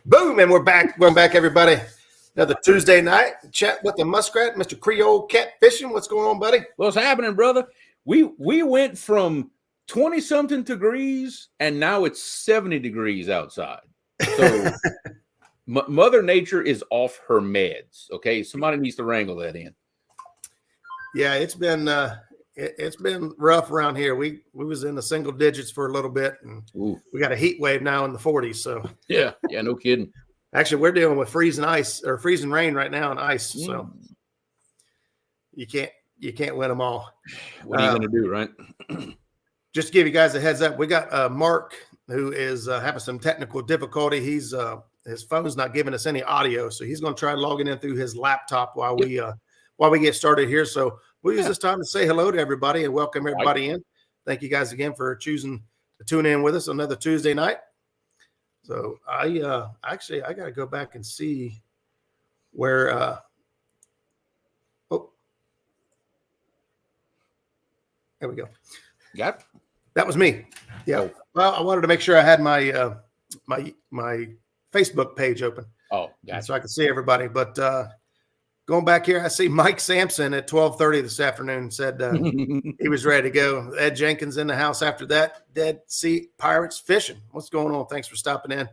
Boom, and we're back. Welcome back, everybody. Another Tuesday night. Chat with the Muskrat, Mr. Creole Catfishing. What's going on, buddy? What's happening, brother? We went from 20-something degrees, and now it's 70 degrees outside. So Mother Nature is off her meds. Okay, somebody needs to wrangle that in. Yeah, it's been rough around here. We was in the single digits for a little bit, and we got a heat wave now in the 40s. So yeah, no kidding. Actually, we're dealing with freezing ice or freezing rain right now and ice. So you can't win them all. What are you going to do, right? Just to give you guys a heads up, we got Mark, who is having some technical difficulty. He's his phone's not giving us any audio, so he's going to try logging in through his laptop while we get started here. So we'll use this time to say hello to everybody and welcome everybody in. Thank you guys again for choosing to tune in with us another Tuesday night. So I got to go back and see where there we go. Yep. That was me. Yeah. Oh. Well, I wanted to make sure I had my my Facebook page open. Oh, gotcha. So I could see everybody. But going back here, I see Mike Sampson at 12:30 this afternoon said he was ready to go. Ed Jenkins in the house after that. Dead Sea Pirates Fishing. What's going on? Thanks for stopping in.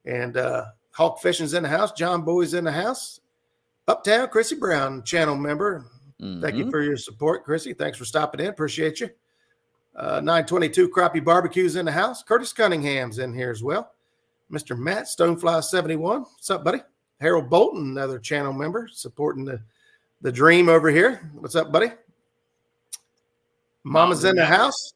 And Hawk Fishing's in the house. John Bowie's in the house. Uptown, Chrissy Brown, channel member. Thank you for your support, Chrissy. Thanks for stopping in. Appreciate you. 922 Crappie Barbecue's in the house. Curtis Cunningham's in here as well. Mr. Matt Stonefly 71. What's up, buddy? Harold Bolton, another channel member, supporting the dream over here. What's up, buddy? Mama's in the house.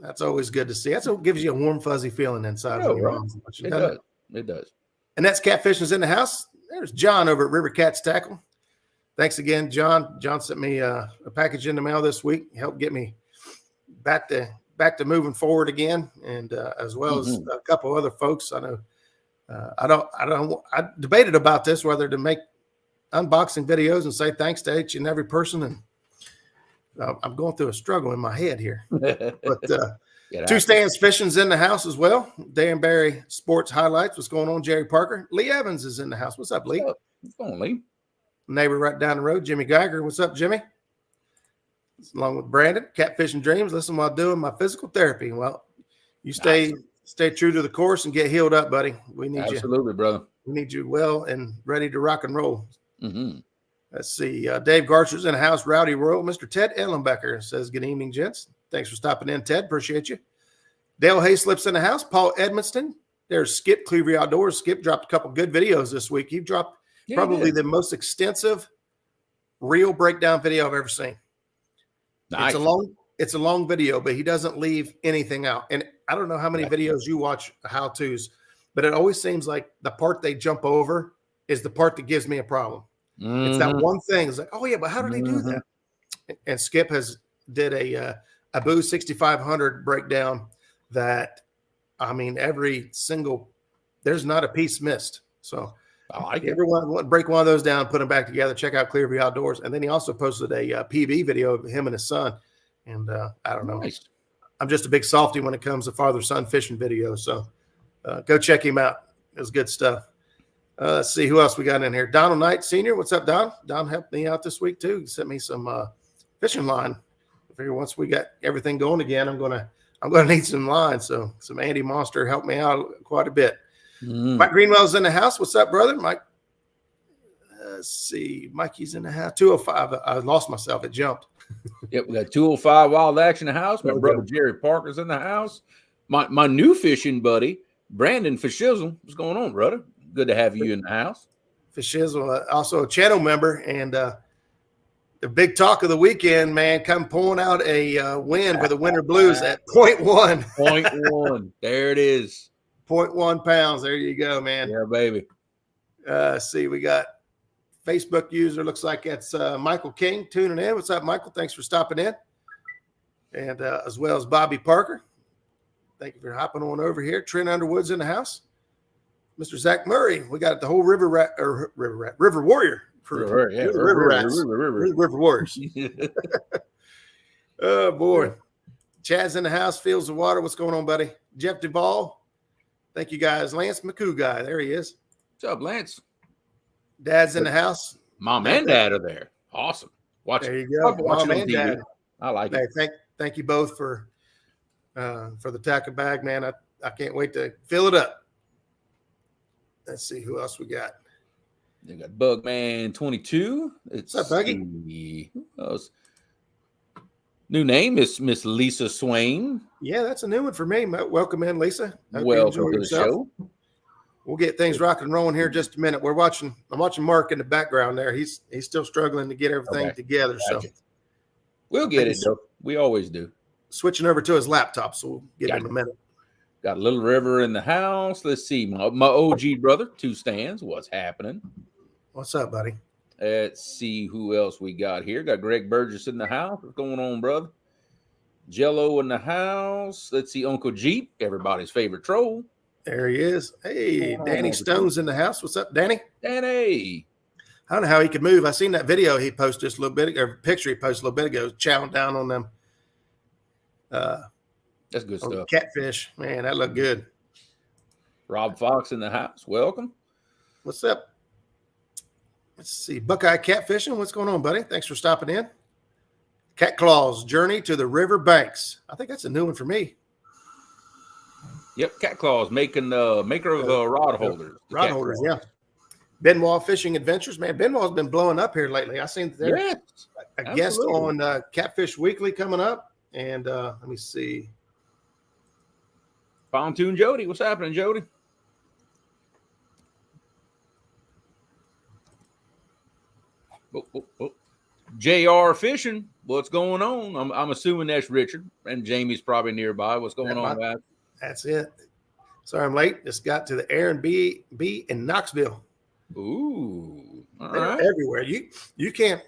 That's always good to see. That's what gives you a warm, fuzzy feeling inside. It does. And that's Catfishing's in the house. There's John over at River Cats Tackle. Thanks again, John. John sent me a package in the mail this week. Helped get me back to moving forward again, and as well as a couple other folks. I know. I debated about this, whether to make unboxing videos and say thanks to each and every person. And I'm going through a struggle in my head here. But Two Stands Fishing's in the house as well. Dan Barry Sports Highlights. What's going on, Jerry Parker? Lee Evans is in the house. What's up, Lee? What's going on, Lee? Neighbor right down the road, Jimmy Geiger. What's up, Jimmy? Along with Brandon, Catfishing Dreams. Listen while doing my physical therapy. Well, you stay true to the course and get healed up, buddy. We need absolutely, brother. We need you well and ready to rock and roll. Let's see. Dave Garcher's in the house. Rowdy Royal. Mr. Ted Ellenbecker says, good evening, gents. Thanks for stopping in, Ted. Appreciate you. Dale Hayslip's in the house. Paul Edmonston. There's Skip Cleavery Outdoors. Skip dropped a couple good videos this week. He dropped probably the most extensive reel breakdown video I've ever seen. Nice. It's a long video, but he doesn't leave anything out. And I don't know how many videos you watch how-tos, but it always seems like the part they jump over is the part that gives me a problem. It's that one thing. It's like, oh yeah, but how do they do that? And Skip did a Boo 6500 breakdown that, I mean, there's not a piece missed. So everyone break one of those down, put them back together, check out Clearview Outdoors. And then he also posted a PB video of him and his son. And I don't know. Nice. I'm just a big softy when it comes to father-son fishing videos. So go check him out. It was good stuff. Let's see who else we got in here. Donald Knight Sr. What's up, Don? Don helped me out this week too. He sent me some fishing line. I figure once we got everything going again, I'm gonna need some line. So some Andy Monster helped me out quite a bit. Mike Greenwell's in the house. What's up, brother? Mike. Let's see. Mikey's in the house. 205. I lost myself. It jumped. Yep, we got 205 Wild Action in the house. My brother Jerry Parker's in the house. My new fishing buddy, Brandon Fishizzle. What's going on, brother? Good to have you in the house. Fishizzle, also a channel member, and the big talk of the weekend, man, come pulling out a win for the Winter Blues at 0.1. 0.1. There it is. 0.1 pounds. There you go, man. Yeah, baby. See, we got Facebook user. Looks like it's Michael King tuning in. What's up, Michael? Thanks for stopping in. And as well as Bobby Parker. Thank you for hopping on over here. Trent Underwood's in the house. Mr. Zach Murray. We got the whole River Warrior crew. River Warriors. Oh, boy. Chad's in the house. Fields of Water. What's going on, buddy? Jeff Duvall. Thank you guys. Lance McCoo guy. There he is. What's up, Lance? Dad's in the house. Mom and Dad are there. Awesome. There you go. Watching Mom on and TV. Dad. I like Hey, it. Thank you both for the tackle bag, man. I can't wait to fill it up. Let's see who else we got. They got Bugman 22. What's up, Buggy? Who else? New name is Miss Lisa Swain. Yeah, that's a new one for me. Welcome in, Lisa. Welcome to the show. We'll get things rocking and rolling here in just a minute. I'm watching Mark in the background there. He's still struggling to get everything together. Gotcha. So we'll get it, though. We always do. Switching over to his laptop, so we'll give him a minute. Got a little river in the house. Let's see. My OG brother, 2 stands. What's happening? What's up, buddy? Let's see who else we got here. Got Greg Burgess in the house. What's going on, brother? Jello in the house. Let's see. Uncle Jeep, everybody's favorite troll. There he is. Hey, Danny Stone's in the house. What's up, Danny? Danny. I don't know how he could move. I seen that video he posted just a little bit, or picture he posted a little bit ago, chowing down on them. That's good stuff. Catfish, man, that looked good. Rob Fox in the house. Welcome. What's up? Let's see. Buckeye Catfishing. What's going on, buddy? Thanks for stopping in. Cat Claws Journey to the River Banks. I think that's a new one for me. Yep, Cat Claws maker of rod holders. Rod holders, yeah. Benoit Fishing Adventures, man. Benoit's been blowing up here lately. I seen there's a guest on Catfish Weekly coming up, and let me see. Pontoon Jody, what's happening, Jody? JR Fishing, what's going on? I'm assuming that's Richard, and Jamie's probably nearby. What's going on, guys? That's it. Sorry I'm late. Just got to the Aaron B in Knoxville. Ooh, They're everywhere. You can't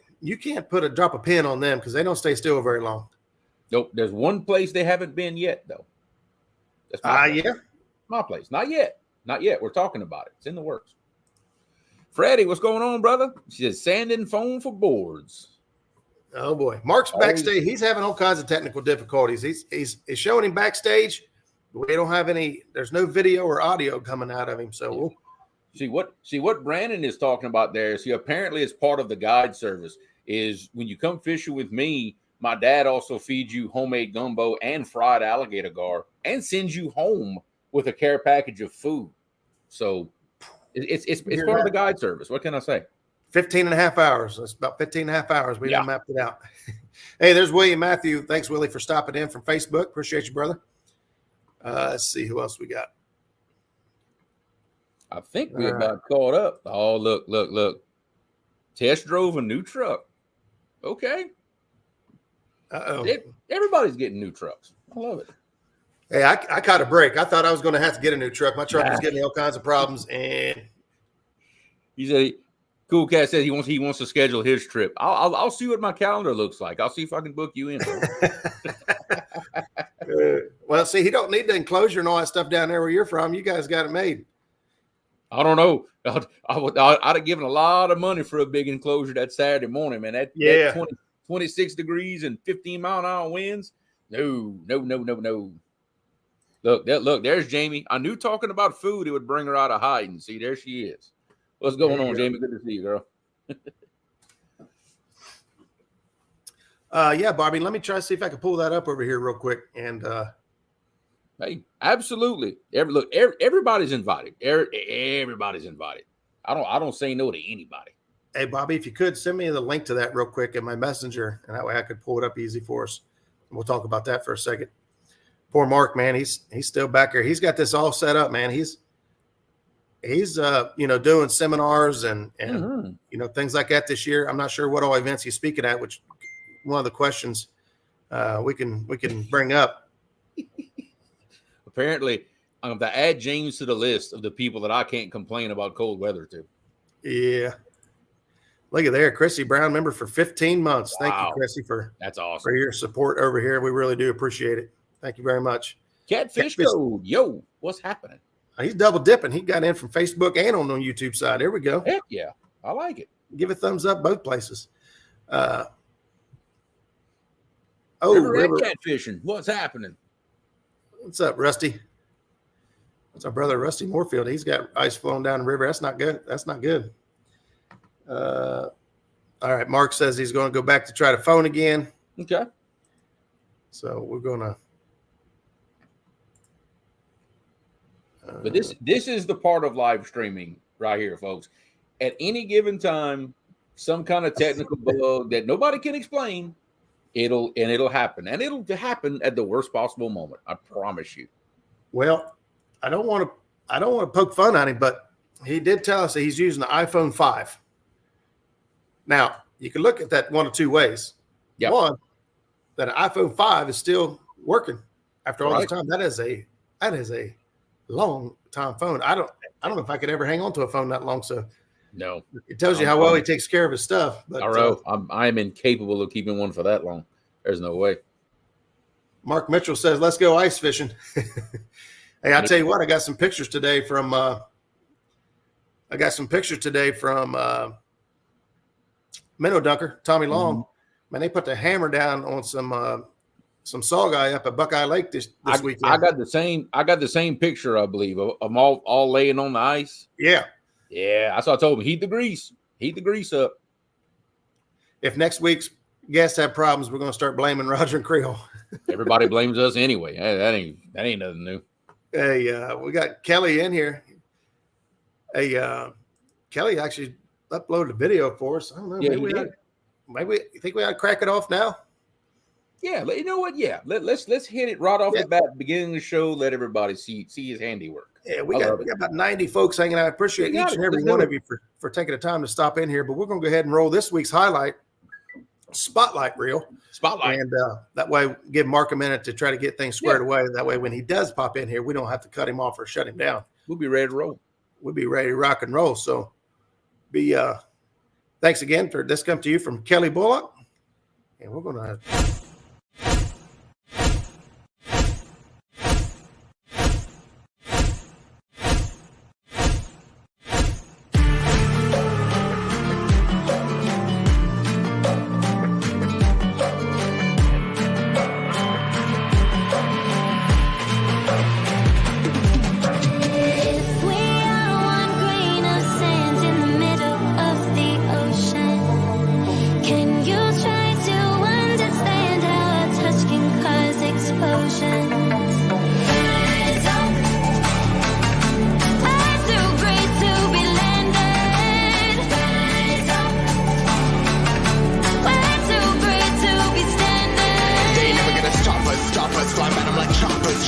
put a drop a pin on them because they don't stay still very long. Nope. There's one place they haven't been yet, though. That's my place. Not yet. We're talking about it. It's in the works. Freddie, what's going on, brother? She says sand and foam for boards. Oh boy, Mark's backstage. He's having all kinds of technical difficulties. He's showing him backstage. We don't have any. There's no video or audio coming out of him. So we'll see what Brandon is talking about there. See, apparently, as part of the guide service, is when you come fishing with me, my dad also feeds you homemade gumbo and fried alligator gar, and sends you home with a care package of food. So it's part of the guide service. What can I say? 15 and a half hours. That's about 15 and a half hours. We done mapped it out. Hey, there's William Matthew. Thanks, Willie, for stopping in from Facebook. Appreciate you, brother. Let's see who else we got. I think we about caught up. Oh, look. Test drove a new truck. Okay. Uh-oh. Everybody's getting new trucks. I love it. Hey, I caught a break. I thought I was going to have to get a new truck. My truck was getting me all kinds of problems. And he said, Cool Cat said he wants to schedule his trip. I'll see what my calendar looks like. I'll see if I can book you in. Well, see, he don't need the enclosure and all that stuff down there where you're from. You guys got it made. I don't know. I'd have given a lot of money for a big enclosure that Saturday morning, man. That 26 degrees and 15-mile-an-hour winds. No. Look, there's Jamie. I knew talking about food, it would bring her out of hiding. See, there she is. What's going on, Jamie? Good to see you, girl. Yeah, Bobby, let me try to see if I can pull that up over here real quick. And hey, absolutely. Everybody's invited. Everybody's invited. I don't say no to anybody. Hey, Bobby, if you could send me the link to that real quick in my messenger, and that way I could pull it up easy for us. And we'll talk about that for a second. Poor Mark, man, he's still back here. He's got this all set up, man. He's doing seminars and things like that this year. I'm not sure what all events he's speaking at, which one of the questions we can bring up. Apparently, I'm going to add James to the list of the people that I can't complain about cold weather to. Yeah. Look at there, Chrissy Brown, member for 15 months. Thank you, Chrissy, that's awesome. For your support over here. We really do appreciate it. Thank you very much. Catfish Code. Yo, what's happening? He's double dipping. He got in from Facebook and on the YouTube side. There we go. Heck yeah. I like it. Give a thumbs up both places. River Catfishing. What's happening? What's up, Rusty? It's our brother Rusty Moorfield. He's got ice flowing down the river. That's not good. That's not good. All right. Mark says he's going to go back to try to phone again. Okay. So we're going to. But this is the part of live streaming right here, folks. At any given time, some kind of technical bug that nobody can explain, it'll happen. And it'll happen at the worst possible moment. I promise you. Well, I don't want to poke fun at him, but he did tell us that he's using the iPhone 5. Now, you can look at that one of two ways. Yep. One, that an iPhone 5 is still working after all this time. That is a long time phone. I don't know if I could ever hang on to a phone that long. So no, it tells you how well he takes care of his stuff. But I'm incapable of keeping one for that long. There's no way. Mark Mitchell says, "Let's go ice fishing." Hey, I tell you what, I got some pictures today from Minnow Dunker, Tommy Long. Mm-hmm. Man, they put the hammer down on some saw guy up at Buckeye Lake this weekend. I got the same picture, I believe, of them all laying on the ice. Yeah. Yeah. That's what I told him. Heat the grease up. If next week's guests have problems, we're going to start blaming Roger and Creole. Everybody blames us anyway. Hey, that ain't nothing new. Hey, we got Kelly in here. Hey, Kelly actually uploaded a video for us. I don't know. Yeah, maybe you think we ought to crack it off now? Yeah, you know what? Yeah, let's hit it right off the bat, beginning of the show. Let everybody see his handiwork. Yeah, we got about 90 folks hanging out. I appreciate each and every one of you for taking the time to stop in here. But we're going to go ahead and roll this week's highlight spotlight reel. And that way, give Mark a minute to try to get things squared away. That way, when he does pop in here, we don't have to cut him off or shut him down. We'll be ready to roll. We'll be ready to rock and roll. So, thanks again for this. Come to you from Kelly Bullock, and we're going to.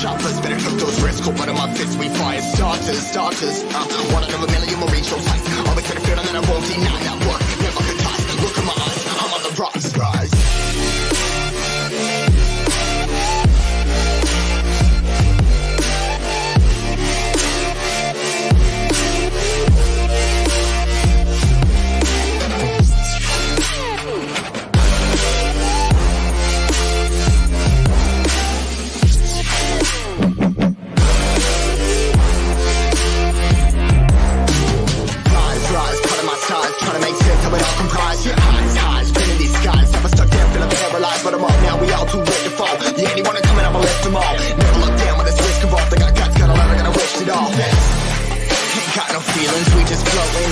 Choppers, better took those risks. One of my fists, we fire starters. One out of a million will reach those heights. Always get a feeling that I won't deny that work. Never could toss. Look at my eyes, I'm on the rocks, rise. Trying to make sense of it all comprised. Highs, spinning these skies. Never stuck there, feeling paralyzed, but I'm up now. We all too late to fall. Yeah, anyone coming, I'ma lift them all. Never look down when it's risk involved. They got guts, gotta learn, I gotta risk it all. Ain't got no feelings, we just floating.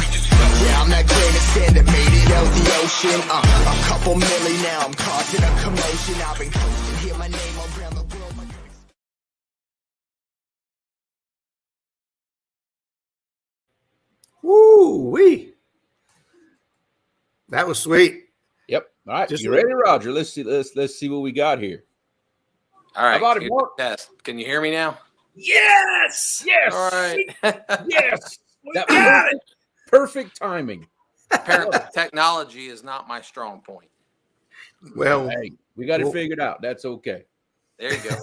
Yeah, I'm that grain of sand that made it out the ocean. A couple milli now, I'm causing a commotion. I've been coasting, hear my name around the world. Woo-wee. That was sweet. Yep. All right. You ready, Roger? Let's see what we got here. All right. How about it, Mark? Test. Can you hear me now? Yes. All right. Yes. That got it. Perfect timing. Apparently, technology is not my strong point. Well, hey, we got it figured out. That's okay. There you go.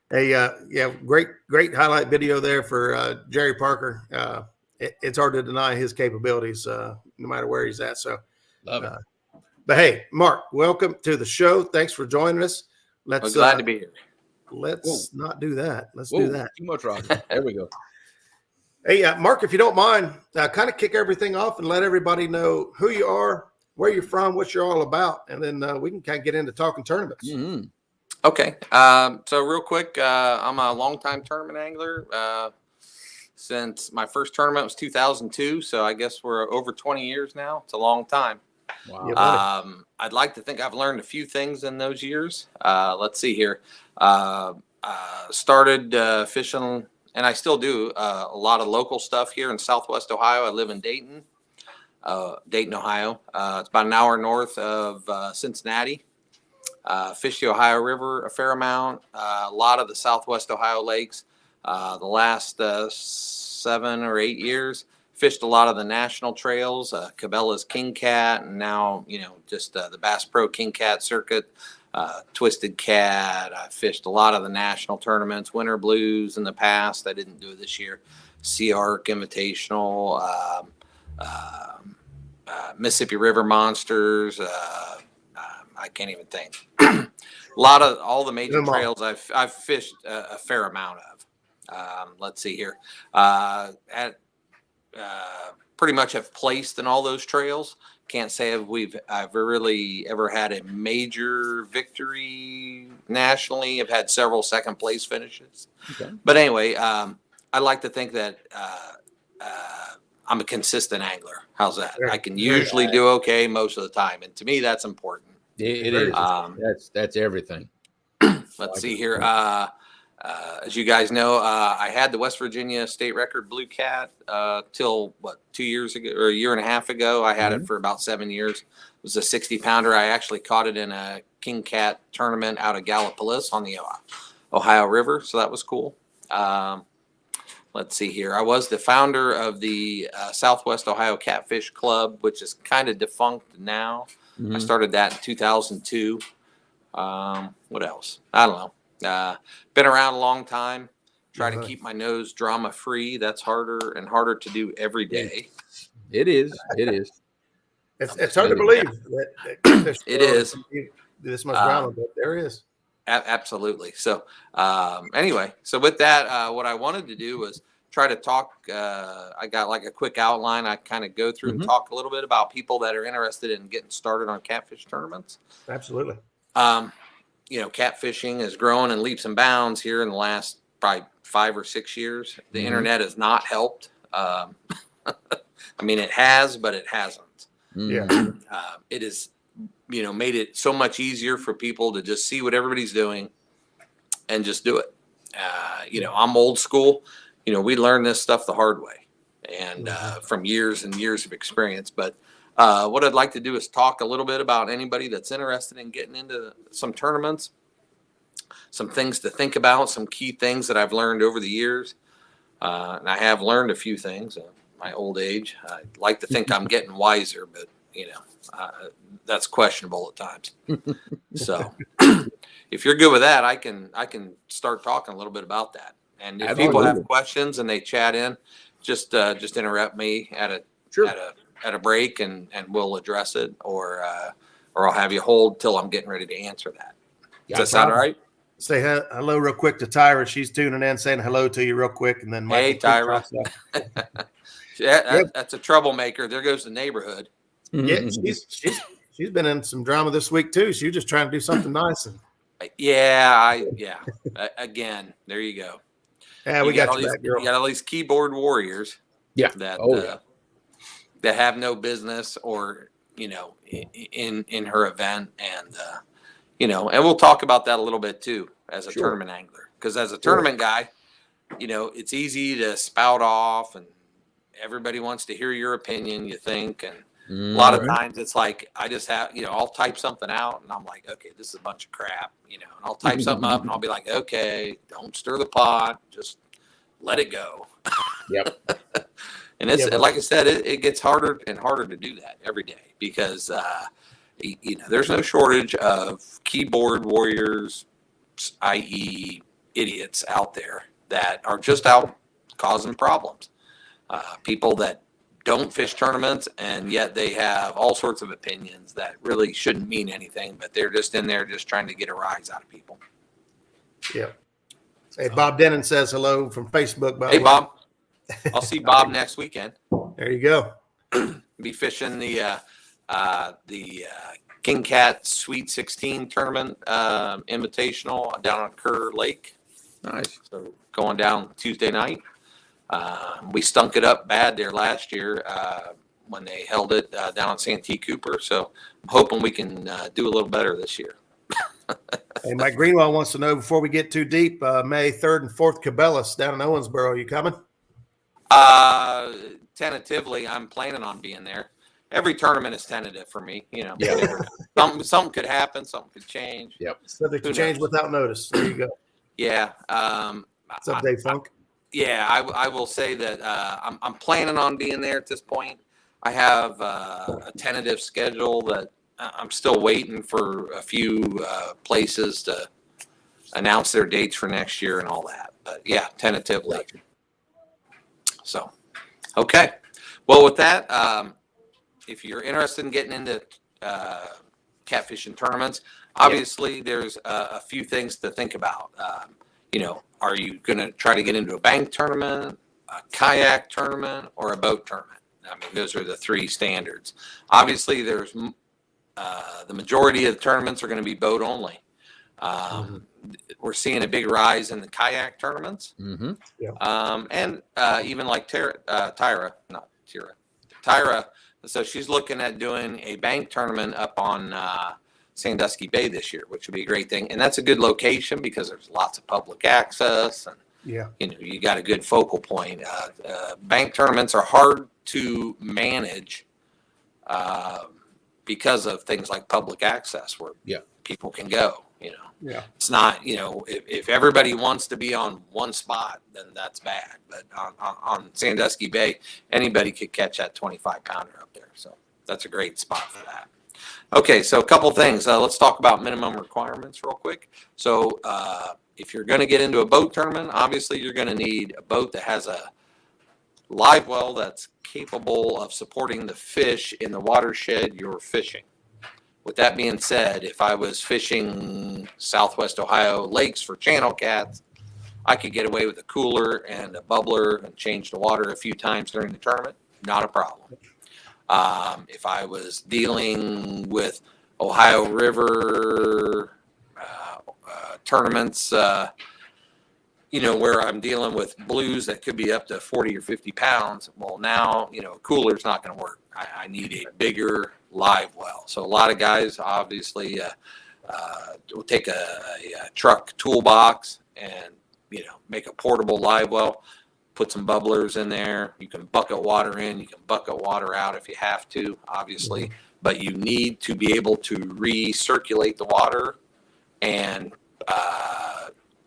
Hey, great highlight video there for Jerry Parker. It's hard to deny his capabilities, no matter where he's at. So, love it. But hey, Mark, welcome to the show. Thanks for joining us. I'm glad to be here. Let's not do that. Let's do that. Too much, Roger. There we go. Hey, Mark, if you don't mind, kind of kick everything off and let everybody know who you are, where you're from, what you're all about, and then we can kind of get into talking tournaments. Mm-hmm. Okay. So real quick, I'm a longtime tournament angler. since my first tournament was 2002. So I guess we're over 20 years now. It's a long time. Wow. Yeah, buddy. I'd like to think I've learned a few things in those years. Let's see here. Started fishing, and I still do a lot of local stuff here in Southwest Ohio. I live in Dayton, Ohio. It's about an hour north of Cincinnati. Fish the Ohio River a fair amount. A lot of the Southwest Ohio lakes. The last 7 or 8 years, fished a lot of the national trails, Cabela's King Cat, and now, just the Bass Pro King Cat circuit, Twisted Cat. I fished a lot of the national tournaments, Winter Blues in the past. I didn't do it this year. Sea Arc Invitational, Mississippi River Monsters. I can't even think. A lot of all the major trails I've fished a fair amount of. Let's see here. Pretty much have placed in all those trails. Can't say I've really ever had a major victory nationally. I've had several second place finishes. Okay. But anyway, I like to think that I'm a consistent angler. How's that? I can usually do okay most of the time, and to me, that's important. It is. That's everything. Let's see here. As you guys know, I had the West Virginia state record Blue Cat till 2 years ago or a year and a half ago. I had it for about 7 years. It was a 60-pounder. I actually caught it in a King Cat tournament out of Gallipolis on the Ohio River, so that was cool. Let's see here. I was the founder of the Southwest Ohio Catfish Club, which is kind of defunct now. I started that in 2002. What else? I don't know. Been around a long time. Try to keep my nose drama free. That's harder and harder to do every day. It is. It's hard to believe that it is. This much drama, but there is. Absolutely. So anyway, so with that, what I wanted to do was try to talk. I got like a quick outline. I kind of go through and talk a little bit about people that are interested in getting started on catfish tournaments. Absolutely. Catfishing has grown in leaps and bounds here in the last probably 5 or 6 years. The internet has not helped. I mean, it has, but it hasn't. Yeah. It is, made it so much easier for people to just see what everybody's doing and just do it. I'm old school. We learned this stuff the hard way and from years and years of experience. But what I'd like to do is talk a little bit about anybody that's interested in getting into some tournaments, some things to think about, some key things that I've learned over the years. And I have learned a few things in my old age. I like to think I'm getting wiser, but that's questionable at times. So if you're good with that, I can start talking a little bit about that. And if people have questions and they chat in, just interrupt me at a break and we'll address it, or I'll have you hold till I'm getting ready to answer that. Does that sound all right? Say hello real quick to Tyra. She's tuning in, saying hello to you real quick, and then Michael. Hey, Tyra. That's a troublemaker. There goes the neighborhood. Yeah, she's been in some drama this week too. She was just trying to do something nice. Again, there you go. Yeah, we got all these keyboard warriors. Yeah. That have no business or in her event, and and we'll talk about that a little bit too as a tournament angler, because as a tournament guy, it's easy to spout off and everybody wants to hear your opinion, you think, and a lot of times it's like I just have I'll type something out and I'm like, okay, this is a bunch of crap, and I'll type something up and I'll be like, okay, don't stir the pot, just let it go. Yep. And it's like I said, it gets harder and harder to do that every day because there's no shortage of keyboard warriors, i.e. idiots out there that are just out causing problems. People that don't fish tournaments and yet they have all sorts of opinions that really shouldn't mean anything, but they're just in there just trying to get a rise out of people. Yeah. Hey, Bob Denon says hello from Facebook. Hey, Bob. I'll see Bob next weekend. There you go. Be fishing the King Cat Sweet 16 tournament invitational down on Kerr Lake. Nice. So going down Tuesday night. We stunk it up bad there last year when they held it down in Santee Cooper. So I'm hoping we can do a little better this year. Hey, Mike Greenwell wants to know before we get too deep, May 3rd and 4th, Cabela's down in Owensboro. You coming? Tentatively, I'm planning on being there. Every tournament is tentative for me. Yeah. Something could happen. Something could change. Yep. Subject to change without notice. There you go. Yeah. What's up, Dave Funk? I will say that I'm planning on being there at this point. I have a tentative schedule that I'm still waiting for a few places to announce their dates for next year and all that. But yeah, tentatively. So, okay. Well, with that, if you're interested in getting into catfishing tournaments, obviously there's a few things to think about. Are you going to try to get into a bank tournament, a kayak tournament, or a boat tournament? I mean, those are the three standards. Obviously, there's the majority of the tournaments are going to be boat only. We're seeing a big rise in the kayak tournaments. Mm-hmm. Yeah. And even like Tyra. So she's looking at doing a bank tournament up on Sandusky Bay this year, which would be a great thing. And that's a good location because there's lots of public access and you got a good focal point. Bank tournaments are hard to manage because of things like public access where people can go. It's not, if everybody wants to be on one spot, then that's bad. But on Sandusky Bay, anybody could catch that 25-pounder up there. So that's a great spot for that. Okay, so a couple things. Let's talk about minimum requirements real quick. So if you're going to get into a boat tournament, obviously you're going to need a boat that has a live well that's capable of supporting the fish in the watershed you're fishing. With that being said, if I was fishing Southwest Ohio lakes for channel cats, I could get away with a cooler and a bubbler and change the water a few times during the tournament. Not a problem. If I was dealing with Ohio River tournaments, where I'm dealing with blues that could be up to 40 or 50 pounds, well, now, a cooler's not going to work. I need a bigger live well. So a lot of guys obviously will take a truck toolbox and, make a portable live well, put some bubblers in there. You can bucket water in, you can bucket water out if you have to, obviously, but you need to be able to recirculate the water and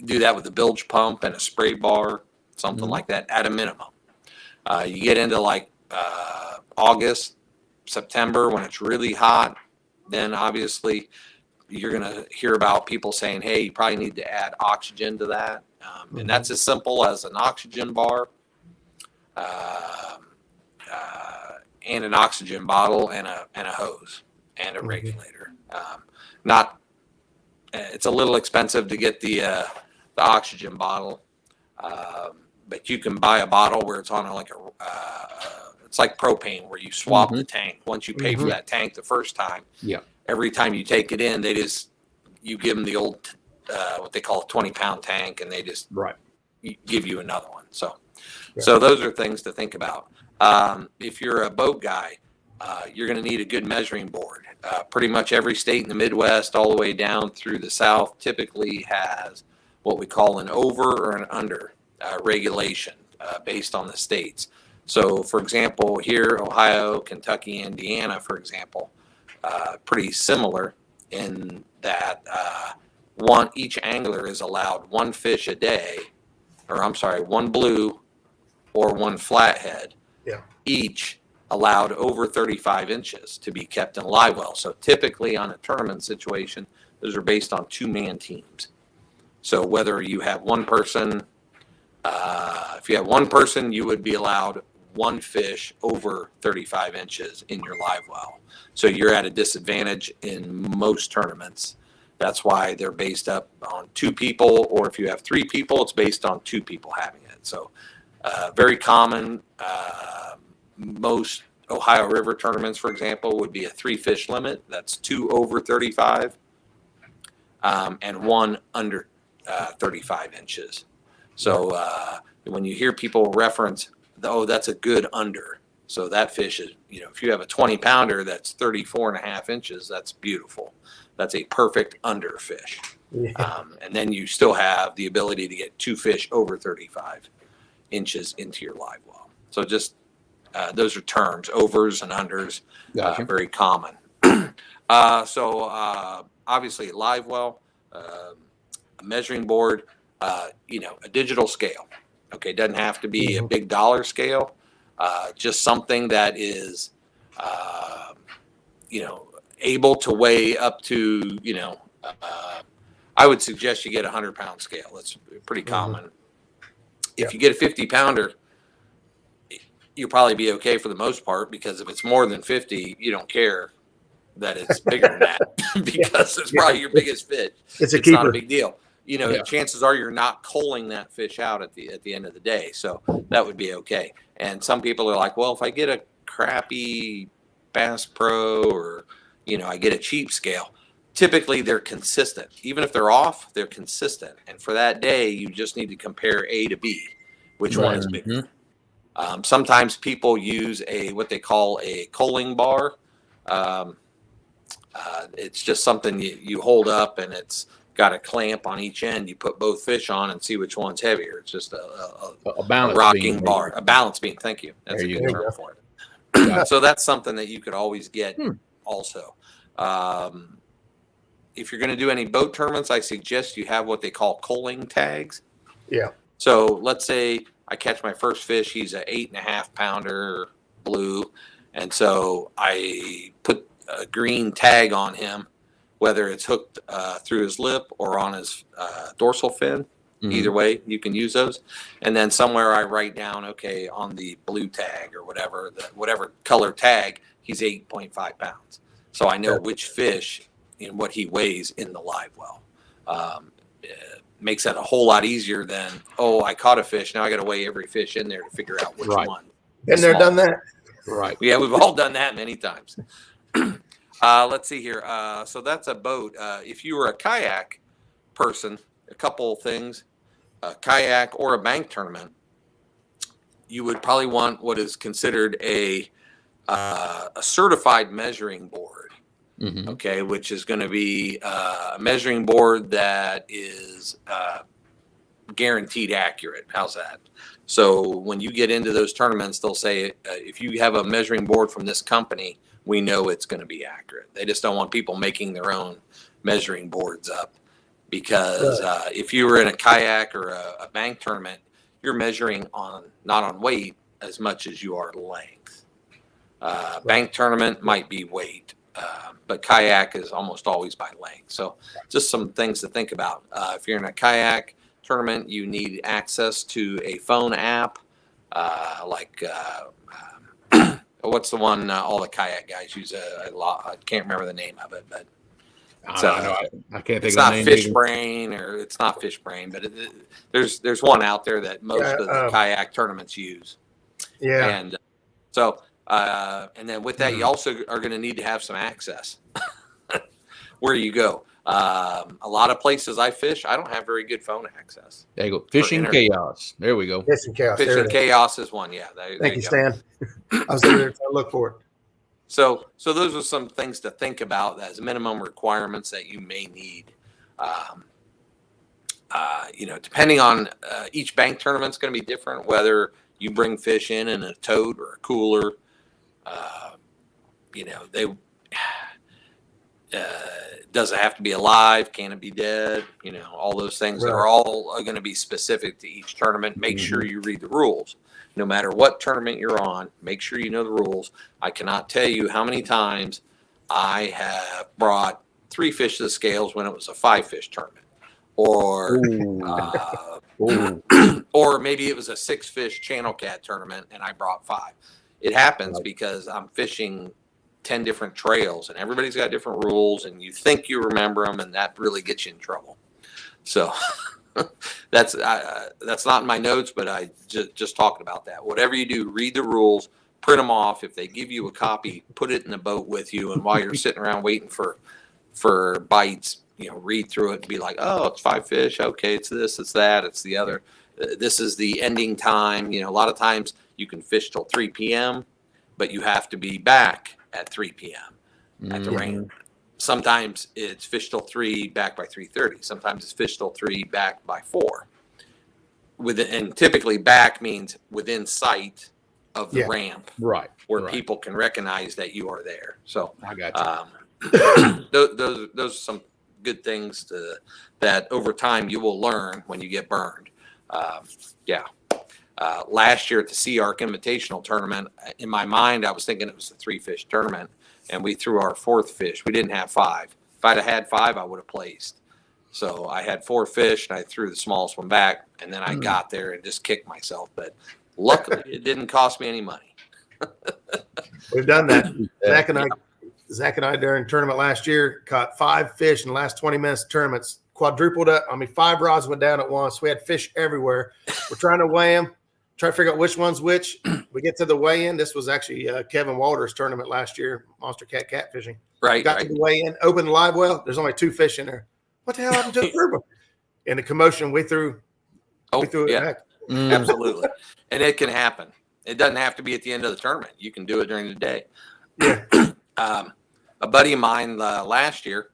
do that with a bilge pump and a spray bar, something like that at a minimum. You get into like August, September when it's really hot, then obviously you're going to hear about people saying, hey, you probably need to add oxygen to that. And that's as simple as an oxygen bar and an oxygen bottle and a hose and a regulator. It's a little expensive to get the oxygen bottle, but you can buy a bottle where it's on it's like propane where you swap the tank. Once you pay for that tank the first time, every time you take it in, you give them the old what they call a 20-pound tank, and they just give you another one. So those are things to think about. If you're a boat guy, you're going to need a good measuring board. Pretty much every state in the Midwest, all the way down through the South, typically has what we call an over or an under regulation based on the states. So, for example, here, Ohio, Kentucky, Indiana, for example, pretty similar in that each angler is allowed one fish a day, one blue or one flathead, each allowed over 35 inches to be kept in a live well. So typically on a tournament situation, those are based on two-man teams. So whether you have one person, if you have one person, you would be allowed one fish over 35 inches in your live well. So you're at a disadvantage in most tournaments. That's why they're based up on two people, or if you have three people, it's based on two people having it. So very common. Most Ohio River tournaments, for example, would be a 3-fish limit. That's 2 over 35 and 1 under 35 inches. So when you hear people reference, oh, that's a good under. So that fish is, if you have a 20 pounder that's 34.5 inches, that's beautiful. That's a perfect under fish. Yeah. And then you still have the ability to get 2 fish over 35 inches into your live well. So just those are terms, overs and unders, Gotcha. very common. So obviously live well, a measuring board, a digital scale. Okay, doesn't have to be a big dollar scale. Just something that is, able to weigh up to, I would suggest you get a 100-pound scale. That's pretty common. If you get a 50 pounder, you'll probably be okay for the most part, because if it's more than 50, you don't care that it's bigger than that because it's probably your biggest fish. It's not keeper. a big deal. Chances are you're not culling that fish out at the end of the day. So that would be okay. And some people are like, well, if I get a crappy Bass Pro or, I get a cheap scale, typically they're consistent. Even if they're off, they're consistent. And for that day, you just need to compare A to B, which one is bigger. Sometimes people use what they call a culling bar. It's just something you hold up, and it's got a clamp on each end. You put both fish on and see which one's heavier. It's just a balance rocking beam, bar, a balance beam. Thank you. That's a good term for it. So that's something that you could always get also. If you're going to do any boat tournaments, I suggest you have what they call culling tags. Yeah. So let's say I catch my first fish. He's a 8.5 pounder blue. And so I put a green tag on him, whether it's hooked through his lip or on his dorsal fin. Either way, you can use those. And then somewhere I write down, okay, on the blue tag or whatever color tag, he's 8.5 pounds. So I know which fish and what he weighs in the live well. Makes that a whole lot easier than, I caught a fish. Now I got to weigh every fish in there to figure out which one. Been there, done that. Right. Yeah, we've all done that many times. Let's see here. So that's a boat. If you were a kayak person, a couple of things, a kayak or a bank tournament, you would probably want what is considered a certified measuring board. Okay, which is going to be a measuring board that is guaranteed accurate. How's that? So when you get into those tournaments, they'll say, if you have a measuring board from this company, we know it's going to be accurate. They just don't want people making their own measuring boards up, because if you were in a kayak or a bank tournament, you're measuring not on weight as much as you are length. Bank tournament might be weight. But kayak is almost always by length. So just some things to think about. If you're in a kayak tournament, you need access to a phone app, what's the one all the kayak guys use a lot? I can't remember the name of it, but I can't think it's of the not name. Fish Brain, or it's not Fish Brain, but there's one out there that most of the kayak tournaments use. Yeah. And so and then with that, you also are going to need to have some access where you go. A lot of places I fish, I don't have very good phone access. There you go. Fishing Chaos. There we go. Fishing Chaos. Fishing Chaos is one. Yeah. Thank you, Stan. I was there to look for it. So those are some things to think about as minimum requirements that you may need. Depending on each bank tournament's going to be different, whether you bring fish in a tote or a cooler. Does it have to be alive? Can it be dead? All those things that are all going to be specific to each tournament. Make sure you read the rules. No matter what tournament you're on, make sure you know the rules. I cannot tell you how many times I have brought 3 fish to the scales when it was a 5-fish tournament, or or maybe it was a 6-fish channel cat tournament and I brought 5. It happens because I'm fishing 10 different trails and everybody's got different rules, and you think you remember them, and that really gets you in trouble. So that's not in my notes, but I just talking about that. Whatever you do, read the rules, print them off. If they give you a copy, put it in the boat with you, and while you're sitting around waiting for bites, read through it and be like, oh, it's 5 fish. Okay, it's this, it's that, it's the other. this is the ending time. A lot of times you can fish till 3 p.m., but you have to be back at 3 p.m. at the range. Sometimes it's fish till 3, back by 3:30. Sometimes it's fish till 3, back by 4. And typically back means within sight of the ramp, right? Where people can recognize that you are there. So I got you. Those are some good things that over time you will learn when you get burned. Last year at the Sea Arc Invitational Tournament, in my mind, I was thinking it was a 3-fish tournament, and we threw our 4th fish. We didn't have 5. If I'd have had 5, I would have placed. So I had 4 fish, and I threw the smallest one back, and then I got there and just kicked myself. But luckily, it didn't cost me any money. We've done that. Zach and I during tournament last year caught 5 fish in the last 20 minutes of tournaments, quadrupled up. 5 rods went down at once. We had fish everywhere. We're trying to weigh them, try to figure out which one's which. We get to the weigh-in. This was actually Kevin Walter's tournament last year, Monster Cat Catfishing. Right. Got to the weigh-in, opened the live well. There's only 2 fish in there. What the hell happened to the third one? In the commotion, we threw it back. Absolutely. And it can happen. It doesn't have to be at the end of the tournament. You can do it during the day. Yeah. A buddy of mine last year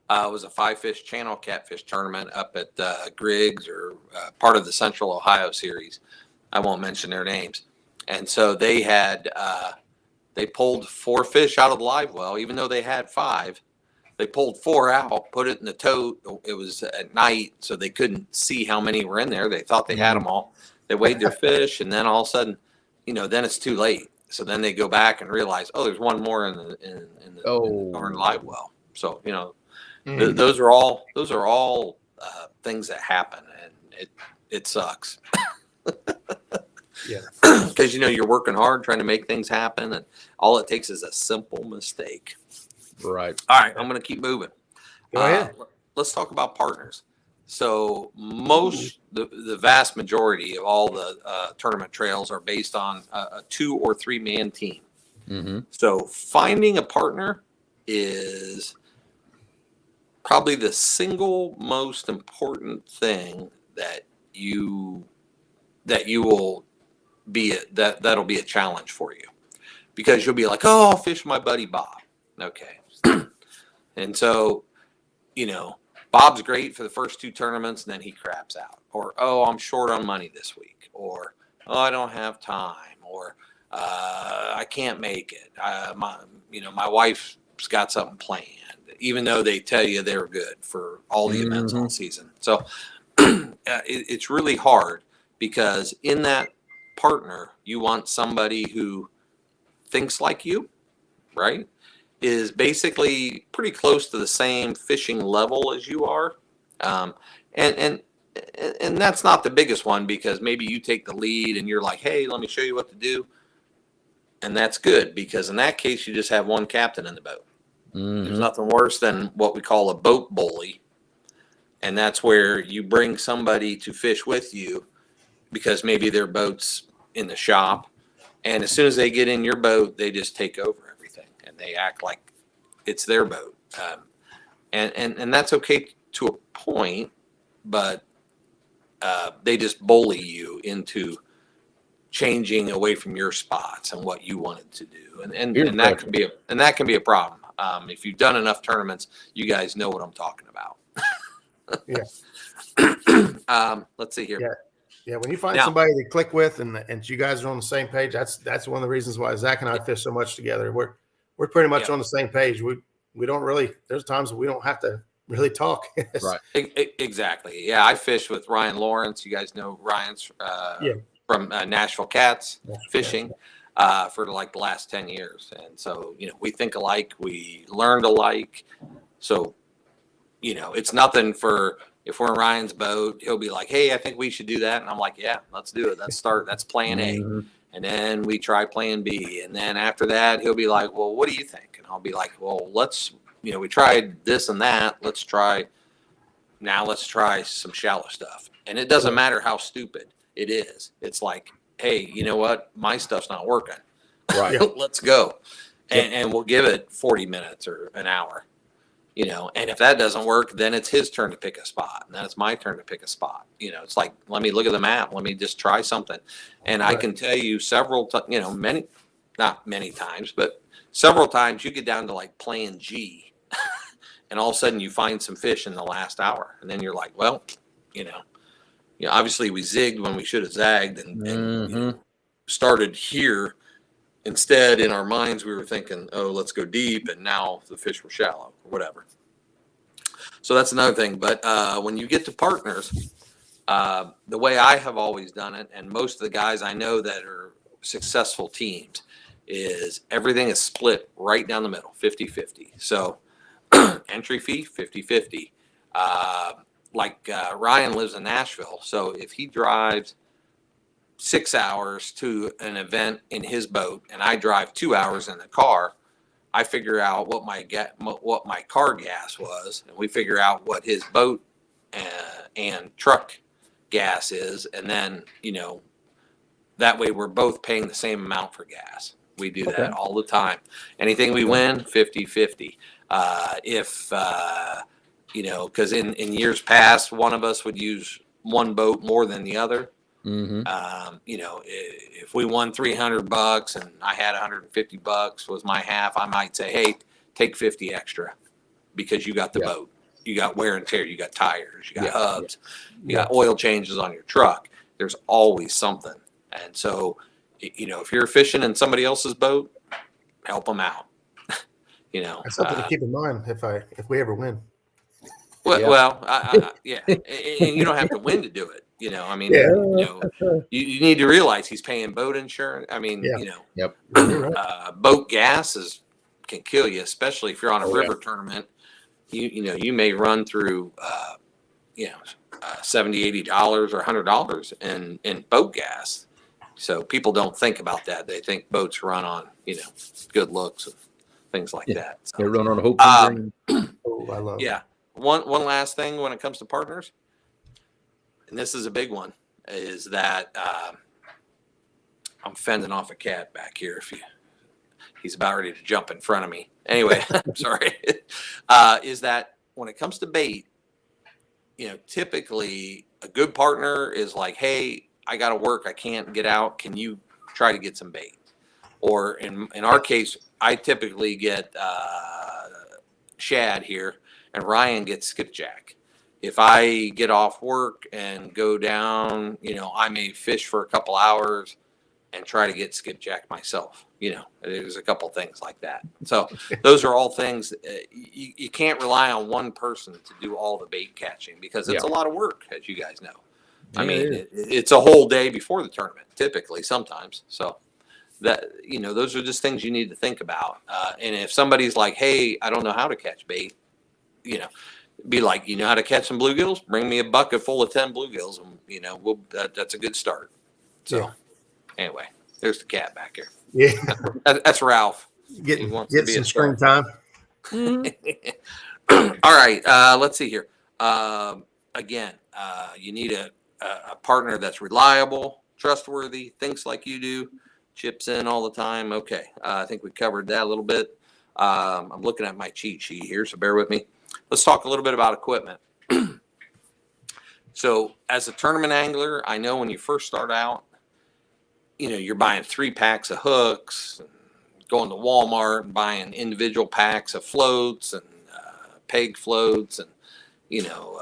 was a 5-fish channel catfish tournament up at Griggs, or part of the Central Ohio series. I won't mention their names. And so they had they pulled 4 fish out of the live well, even though they had 5. They pulled 4 out, put it in the tote. It was at night, so they couldn't see how many were in there. They thought they had them all. They weighed their fish, and then all of a sudden, then it's too late. So then they go back and realize, there's one more in the live well. So those are all things that happen, and it sucks. Yeah, because you're working hard trying to make things happen, and all it takes is a simple mistake. Right. All right, I'm going to keep moving. Go ahead. Let's talk about partners. So the vast majority of all the tournament trails are based on a 2 or 3 man team. Mm-hmm. So finding a partner is probably the single most important thing that will be that'll be a challenge for you, because you'll be like, I'll fish my buddy Bob. Okay. And so, Bob's great for the first 2 tournaments, and then he craps out. Or, I'm short on money this week. Or, I don't have time. Or, I can't make it. My wife's got something planned, even though they tell you they're good for all the events all season. So it's really hard, because in that partner, you want somebody who thinks like you, right? Is basically pretty close to the same fishing level as you are. And that's not the biggest one, because maybe you take the lead and you're like, hey, let me show you what to do. And that's good, because in that case, you just have one captain in the boat. Mm-hmm. There's nothing worse than what we call a boat bully. And that's where you bring somebody to fish with you because maybe their boat's in the shop. And as soon as they get in your boat, they just take over everything, and they act like it's their boat. And that's okay to a point, but they just bully you into changing away from your spots and what you wanted to do. And that can be a problem. If you've done enough tournaments, you guys know what I'm talking about. Yeah. Let's see here. Yeah, when you find somebody to click with and you guys are on the same page, that's one of the reasons why Zach and I fish so much together. We're pretty much on the same page. We don't really, there's times we don't have to really talk. Right. Exactly. Yeah, I fish with Ryan Lawrence. You guys know Ryan's from Nashville Cats Fishing for like the last 10 years. And so, we think alike, we learned alike. So, it's nothing for, if we're in Ryan's boat, he'll be like, hey, I think we should do that. And I'm like, yeah, let's do it. Let's start. That's plan A. Mm-hmm. And then we try plan B. And then after that, he'll be like, well, what do you think? And I'll be like, well, we tried this and that. Let's try some shallow stuff. And it doesn't matter how stupid it is. It's like, hey, you know what? My stuff's not working. Right. Let's go. And we'll give it 40 minutes or an hour. you know, and if that doesn't work, then it's his turn to pick a spot, and then it's my turn to pick a spot. You know, it's like, let me look at the map, let me just try something. And I can tell you not many times, but several times you get down to like plan G and all of a sudden you find some fish in the last hour, and then you're like, well, you know, obviously we zigged when we should have zagged, and you know, started here. Instead, in our minds, we were thinking, oh, let's go deep, and now the fish were shallow or whatever. So that's another thing. But when you get to partners, the way I have always done it, and most of the guys I know that are successful teams, is everything is split right down the middle, 50-50. So entry fee, 50-50. Ryan lives in Nashville, so if he drives 6 hours to an event in his boat and I drive 2 hours in the car, I figure out what my car gas was, and we figure out what his boat and truck gas is, and then, you know, that way we're both paying the same amount for gas. We do that all the time. Anything we win, 50-50. You know, because in years past, one of us would use one boat more than the other. You know, if we won $300 and I had $150 was my half, I might say, hey, take 50 extra because you got the boat, you got wear and tear, you got tires, you got hubs, you got oil changes on your truck. There's always something. And so, you know, if you're fishing in somebody else's boat, help them out. You know, that's something to keep in mind if we ever win. Well, and you don't have to win to do it. You know, I mean, you know, you need to realize he's paying boat insurance. I mean, you know, boat gas can kill you, especially if you're on a river tournament. You know, you may run through, $70, $80 or $100 in boat gas. So people don't think about that. They think boats run on, you know, good looks and things like that. So, they run on hope and dream. I love it. One last thing when it comes to partners, and this is a big one, is that I'm fending off a cat back here. He's about ready to jump in front of me. Anyway, I'm sorry. Is that when it comes to bait, you know, typically a good partner is like, hey, I got to work. I can't get out. Can you try to get some bait? Or in our case, I typically get shad here, and Ryan gets skipjack. If I get off work and go down, you know, I may fish for a couple hours and try to get skipjack myself. You know, there's a couple things like that. So those are all things you can't rely on one person to do all the bait catching because it's a lot of work, as you guys know. I mean, it's a whole day before the tournament, typically, sometimes. So that, you know, those are just things you need to think about. And if somebody's like, hey, I don't know how to catch bait, you know, be like, you know how to catch some bluegills? Bring me a bucket full of 10 bluegills, and you know, that's a good start. So, anyway, there's the cat back here. Yeah, that's Ralph. Get some string time. All right, let's see here. Again, you need a partner that's reliable, trustworthy, thinks like you do, chips in all the time. Okay, I think we covered that a little bit. I'm looking at my cheat sheet here, so bear with me. Let's talk a little bit about equipment. So as a tournament angler, I know when you first start out, you know, you're buying 3 packs of hooks, going to Walmart and buying individual packs of floats and peg floats and, you know,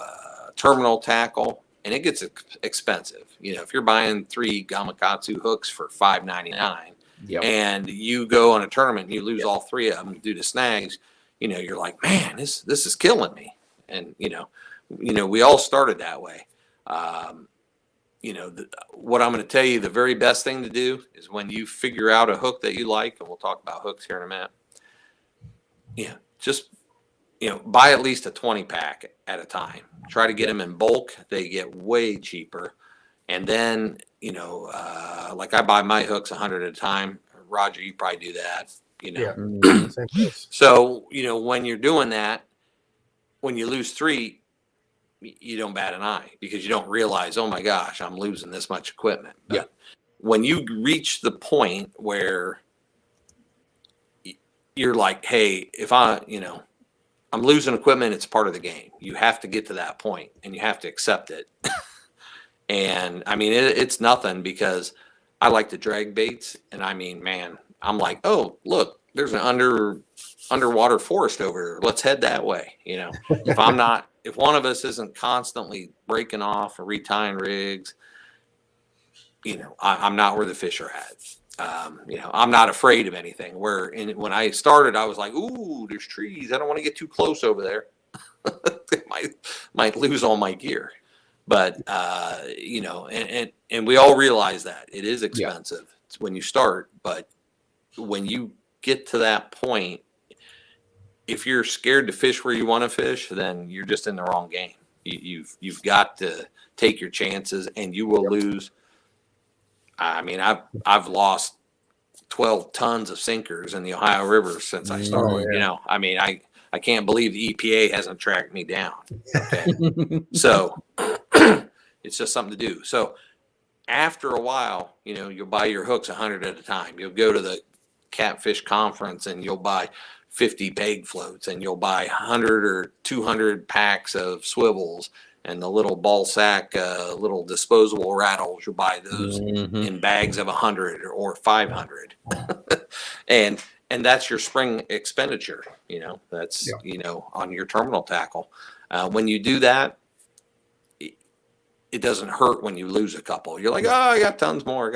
terminal tackle, and it gets expensive. You know, if you're buying 3 Gamakatsu hooks for $5.99 and you go on a tournament and you lose all 3 of them due to snags, you know, you're like, man, this is killing me. And, you know, we all started that way. You know, what I'm going to tell you, the very best thing to do is when you figure out a hook that you like, and we'll talk about hooks here in a minute. Yeah, just, you know, buy at least a 20 pack at a time. Try to get them in bulk. They get way cheaper. And then, you know, like I buy my hooks 100 at a time. Roger, you probably do that. You know, so, you know, when you're doing that, when you lose 3, you don't bat an eye because you don't realize, oh my gosh, I'm losing this much equipment. But when you reach the point where you're like, hey, if I, you know, I'm losing equipment. It's part of the game. You have to get to that point and you have to accept it. And I mean, it's nothing because I like to drag baits. And I mean, man, I'm like, oh, look, there's an underwater forest over here. Let's head that way. You know, if one of us isn't constantly breaking off or retying rigs, you know, I'm not where the fish are at. You know, I'm not afraid of anything. When I started, I was like, ooh, there's trees. I don't want to get too close over there. might lose all my gear. But you know, and we all realize that it is expensive when you start. But when you get to that point, if you're scared to fish where you want to fish, then you're just in the wrong game. You've got to take your chances, and you will lose. I mean, I've lost 12 tons of sinkers in the Ohio River since I started. You know, I mean, I can't believe the EPA hasn't tracked me down. Okay. So it's just something to do. So after a while, you know, you'll buy your hooks 100 at a time. You'll go to the catfish conference and you'll buy 50 peg floats, and you'll buy 100 or 200 packs of swivels and the little ball sack, little disposable rattles. You'll buy those in bags of 100 or 500. And that's your spring expenditure. You know, that's, you know, on your terminal tackle. When you do that, it doesn't hurt when you lose a couple. You're like, oh, I got tons more.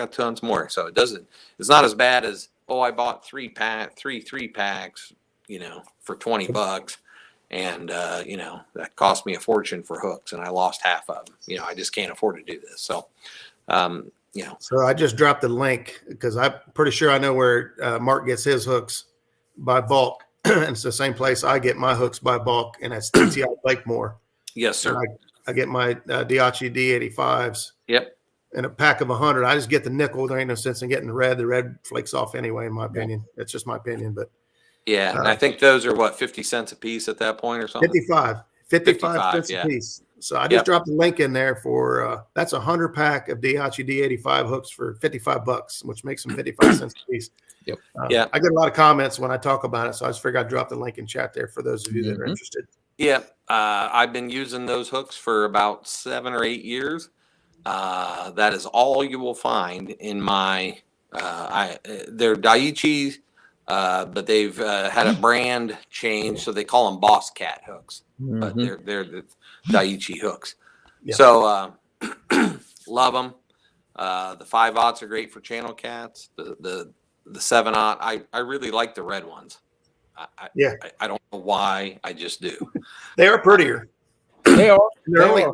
So it's not as bad as, oh, I bought three packs, you know, for $20. And, you know, that cost me a fortune for hooks and I lost half of them. You know, I just can't afford to do this. So, you know. So I just dropped the link because I'm pretty sure I know where Mark gets his hooks by bulk. And it's the same place I get my hooks by bulk, and that's TTI Blakemore. Yes, sir. I get my Diachi D85s. Yep. And a pack of 100. I just get the nickel. There ain't no sense in getting the red. The red flakes off anyway, in my opinion. It's just my opinion. But yeah, and I think those are what, 50 cents a piece at that point or something? 55 cents a piece. So I just dropped the link in there for that's a 100 pack of Diachi D85 hooks for $55, which makes them 55 cents a piece. Yep. Yeah. I get a lot of comments when I talk about it, so I just figured I'd drop the link in chat there for those of you that are interested. Yeah. I've been using those hooks for about 7 or 8 years. That is all you will find in my they're Daiichi, but they've had a brand change, so they call them Boss Cat hooks, but they're the Daiichi hooks. Yeah. So love them. The 5/0s are great for channel cats. The 7/0, I really like the red ones. I don't know why, I just do. They are prettier. They are. They're only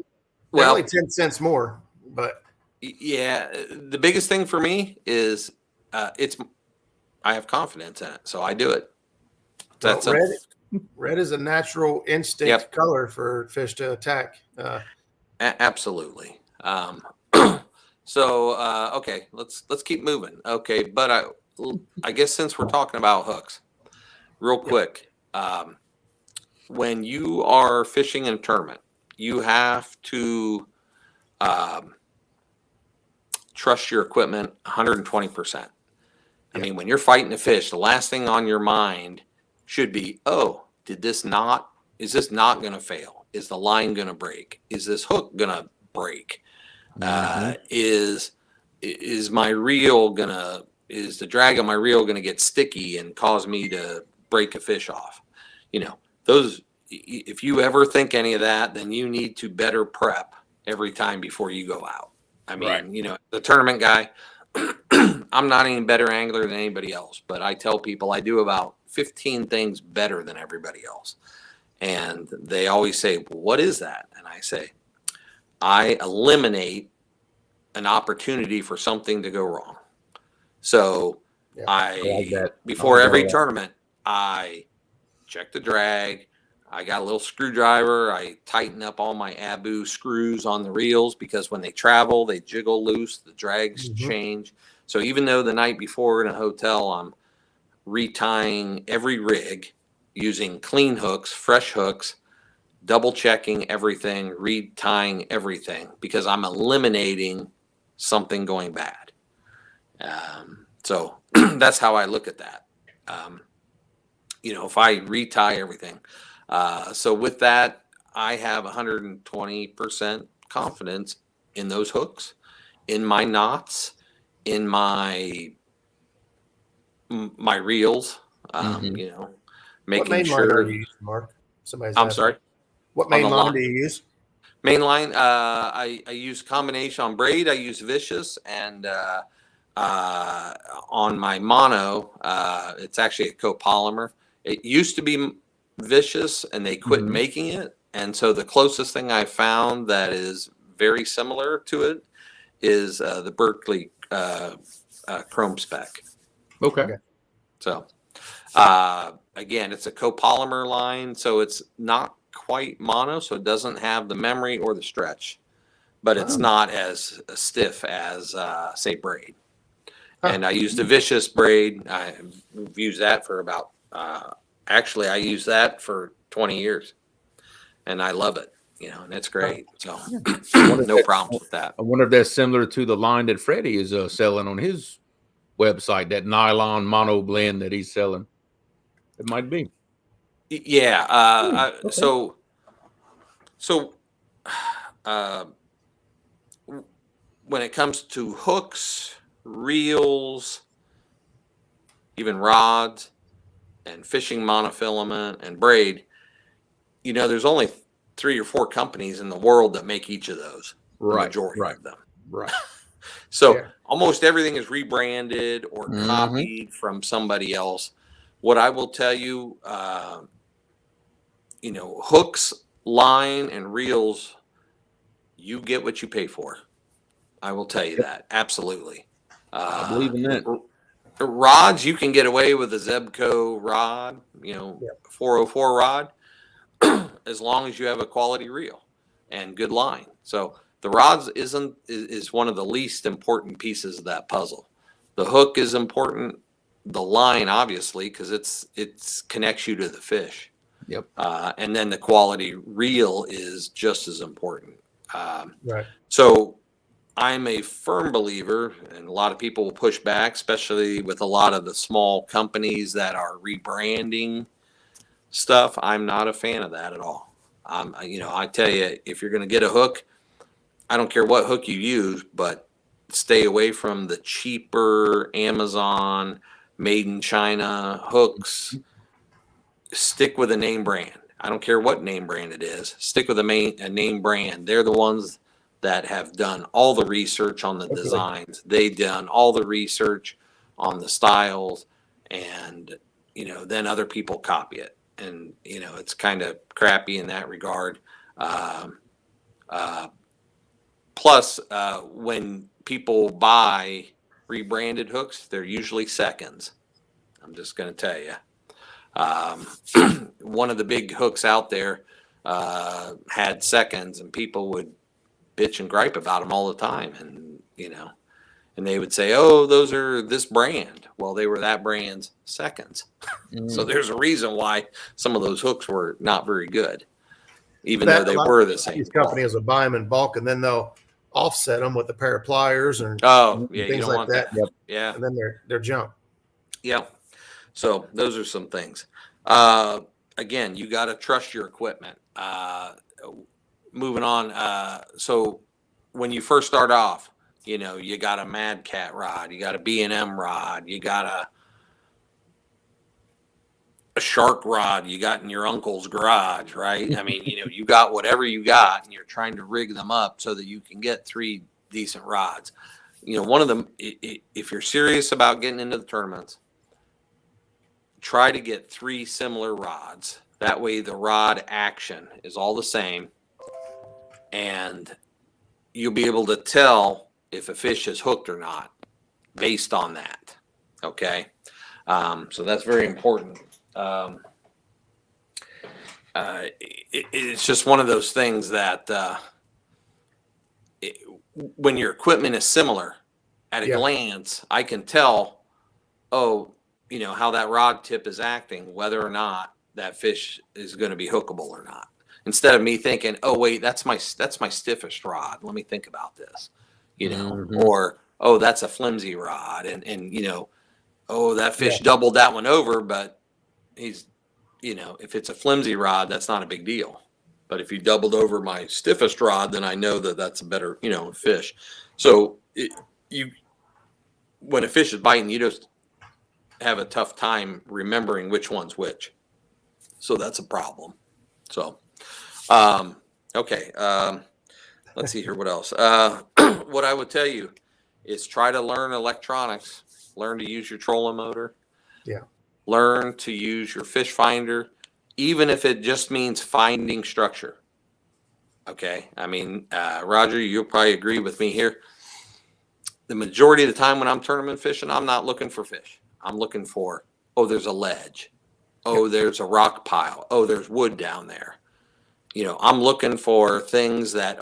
10 cents more, but yeah, the biggest thing for me is I have confidence in it, so I do it. That's red is a natural instinct color for fish to attack. Absolutely. So okay, let's keep moving. Okay, but I guess since we're talking about hooks, real quick, when you are fishing in a tournament, you have to trust your equipment 120%. I mean, when you're fighting a fish, the last thing on your mind should be, oh, is this not going to fail? Is the line going to break? Is this hook going to break? Is the drag on my reel going to get sticky and cause me to break a fish off? You know, if you ever think any of that, then you need to better prep every time before you go out. I mean, you know, the tournament guy, I'm not any better angler than anybody else, but I tell people I do about 15 things better than everybody else. And they always say, well, what is that? And I say, I eliminate an opportunity for something to go wrong. So before every tournament, I check the drag. I got a little screwdriver. I tighten up all my Abu screws on the reels because when they travel, they jiggle loose, the drags change. So even though the night before in a hotel, I'm retying every rig using clean hooks, fresh hooks, double checking everything, retying everything because I'm eliminating something going bad. So that's how I look at that. You know, if I retie everything, So with that, I have 120% confidence in those hooks, in my knots, in my reels. You know, What making main line are sure. you using, Mark? Somebody's I'm asking. sorry. What On main the line line. do you use? Main line, I use combination on braid. I use Vicious, and on my mono, it's actually a copolymer. It used to be Vicious, and they quit making it. And so the closest thing I found that is very similar to it is the Berkeley Chrome Spec. Okay. So again, it's a copolymer line, so it's not quite mono, so it doesn't have the memory or the stretch, but it's not as stiff as say braid. And I used a Vicious braid. I've used that for about actually I used that for 20 years, and I love it. You know, and it's great. So no problems with that. I wonder if that's similar to the line that Freddie is selling on his website, that nylon mono blend that he's selling. It might be. Yeah. Okay. So when it comes to hooks, reels, even rods, and fishing monofilament and braid, you know, there's only 3 or 4 companies in the world that make each of those. The majority of them. Right. So almost everything is rebranded or copied from somebody else. What I will tell you, you know, hooks, line, and reels, you get what you pay for. I will tell you that. Absolutely. I believe in that. Rods, you can get away with a Zebco rod, you know, 404 rod, as long as you have a quality reel and good line. So the rods is one of the least important pieces of that puzzle. The hook is important. The line, obviously, because it's connects you to the fish. Yep. And then the quality reel is just as important. Right. So I'm a firm believer, and a lot of people will push back, especially with a lot of the small companies that are rebranding stuff. I'm not a fan of that at all. You know, I tell you, if you're going to get a hook, I don't care what hook you use, but stay away from the cheaper Amazon, made in China hooks. Stick with a name brand. I don't care what name brand it is. Stick with a name brand. They're the ones that have done all the research on the designs. They've done all the research on the styles, and you know, then other people copy it, and you know, it's kind of crappy in that regard. Plus, when people buy rebranded hooks, they're usually seconds. I'm just going to tell you. One of the big hooks out there had seconds, and people would bitch and gripe about them all the time, and you know, and they would say, "Oh, those are this brand." Well, they were that brand's seconds. So there's a reason why some of those hooks were not very good, even though they were the same. These companies will buy them in bulk, and then they'll offset them with a pair of pliers or things you don't like want that. Yep. Yeah, and then they're junk. Yeah. So those are some things. Again, you got to trust your equipment. Moving on. So when you first start off, you know, you got a Mad Cat rod, you got a B&M rod, you got a shark rod you got in your uncle's garage, right? I mean, you know, you got whatever you got, and you're trying to rig them up so that you can get 3 decent rods. You know, one of them, if you're serious about getting into the tournaments, try to get 3 similar rods. That way the rod action is all the same, and you'll be able to tell if a fish is hooked or not based on that. Okay. So that's very important. It's just one of those things that when your equipment is similar, at a glance, I can tell, oh, you know, how that rod tip is acting, whether or not that fish is going to be hookable or not. Instead of me thinking, oh, wait, that's my stiffest rod. Let me think about this, you know, or, oh, that's a flimsy rod. And you know, oh, that fish doubled that one over, but he's if it's a flimsy rod, that's not a big deal. But if you doubled over my stiffest rod, then I know that that's a better, fish. So when a fish is biting, you just have a tough time remembering which one's which. So that's a problem. So, okay. Let's see here. What else? What I would tell you is try to learn electronics, learn to use your trolling motor. Yeah. Learn to use your fish finder, even if it just means finding structure. Okay. I mean, Roger, you'll probably agree with me here. The majority of the time when I'm tournament fishing, I'm not looking for fish. I'm looking for, there's a ledge. There's a rock pile. There's wood down there. I'm looking for things that,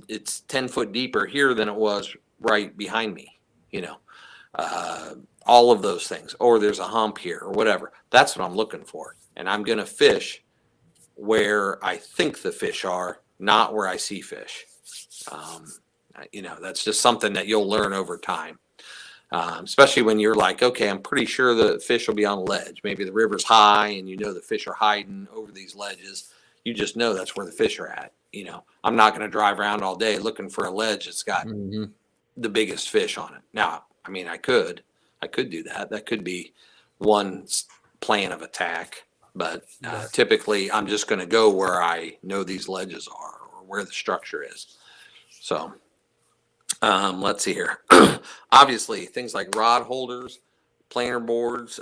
it's 10 foot deeper here than it was right behind me, all of those things, or there's a hump here or whatever. That's what I'm looking for. And I'm going to fish where I think the fish are, not where I see fish. That's just something that you'll learn over time. Especially when you're like, okay, I'm pretty sure the fish will be on a ledge. Maybe the river's high and the fish are hiding over these ledges. You just know that's where the fish are at. I'm not going to drive around all day looking for a ledge that's got the biggest fish on it. Now, I mean, I could do that. That could be one plan of attack, but typically I'm just going to go where I know these ledges are or where the structure is. So, let's see here. Obviously, things like rod holders, planer boards,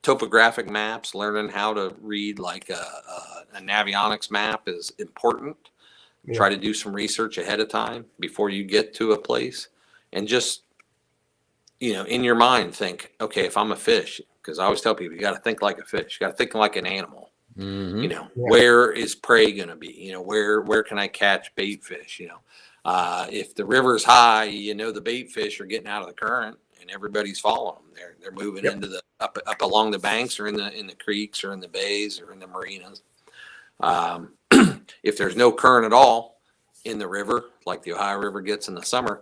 topographic maps, learning how to read like a navionics map is important. Yeah. Try to do some research ahead of time before you get to a place, and just, in your mind think, okay, if I'm a fish, because I always tell people, you got to think like a fish, you got to think like an animal. Where is prey going to be? Where can I catch bait fish? If the river's high, the bait fish are getting out of the current and everybody's following them. They're moving into the up along the banks or in the creeks or in the bays or in the marinas. If there's no current at all in the river, like the Ohio River gets in the summer,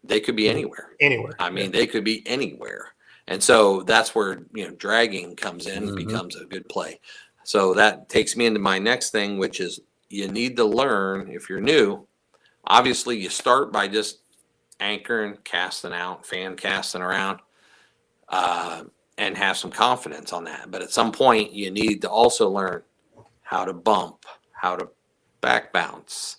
they could be anywhere. I mean, they could be anywhere. And so that's where, dragging comes in and becomes a good play. So that takes me into my next thing, which is you need to learn, if you're new, obviously you start by just anchoring, casting out, fan casting around, and have some confidence on that. But at some point you need to also learn how to bump, how to back bounce,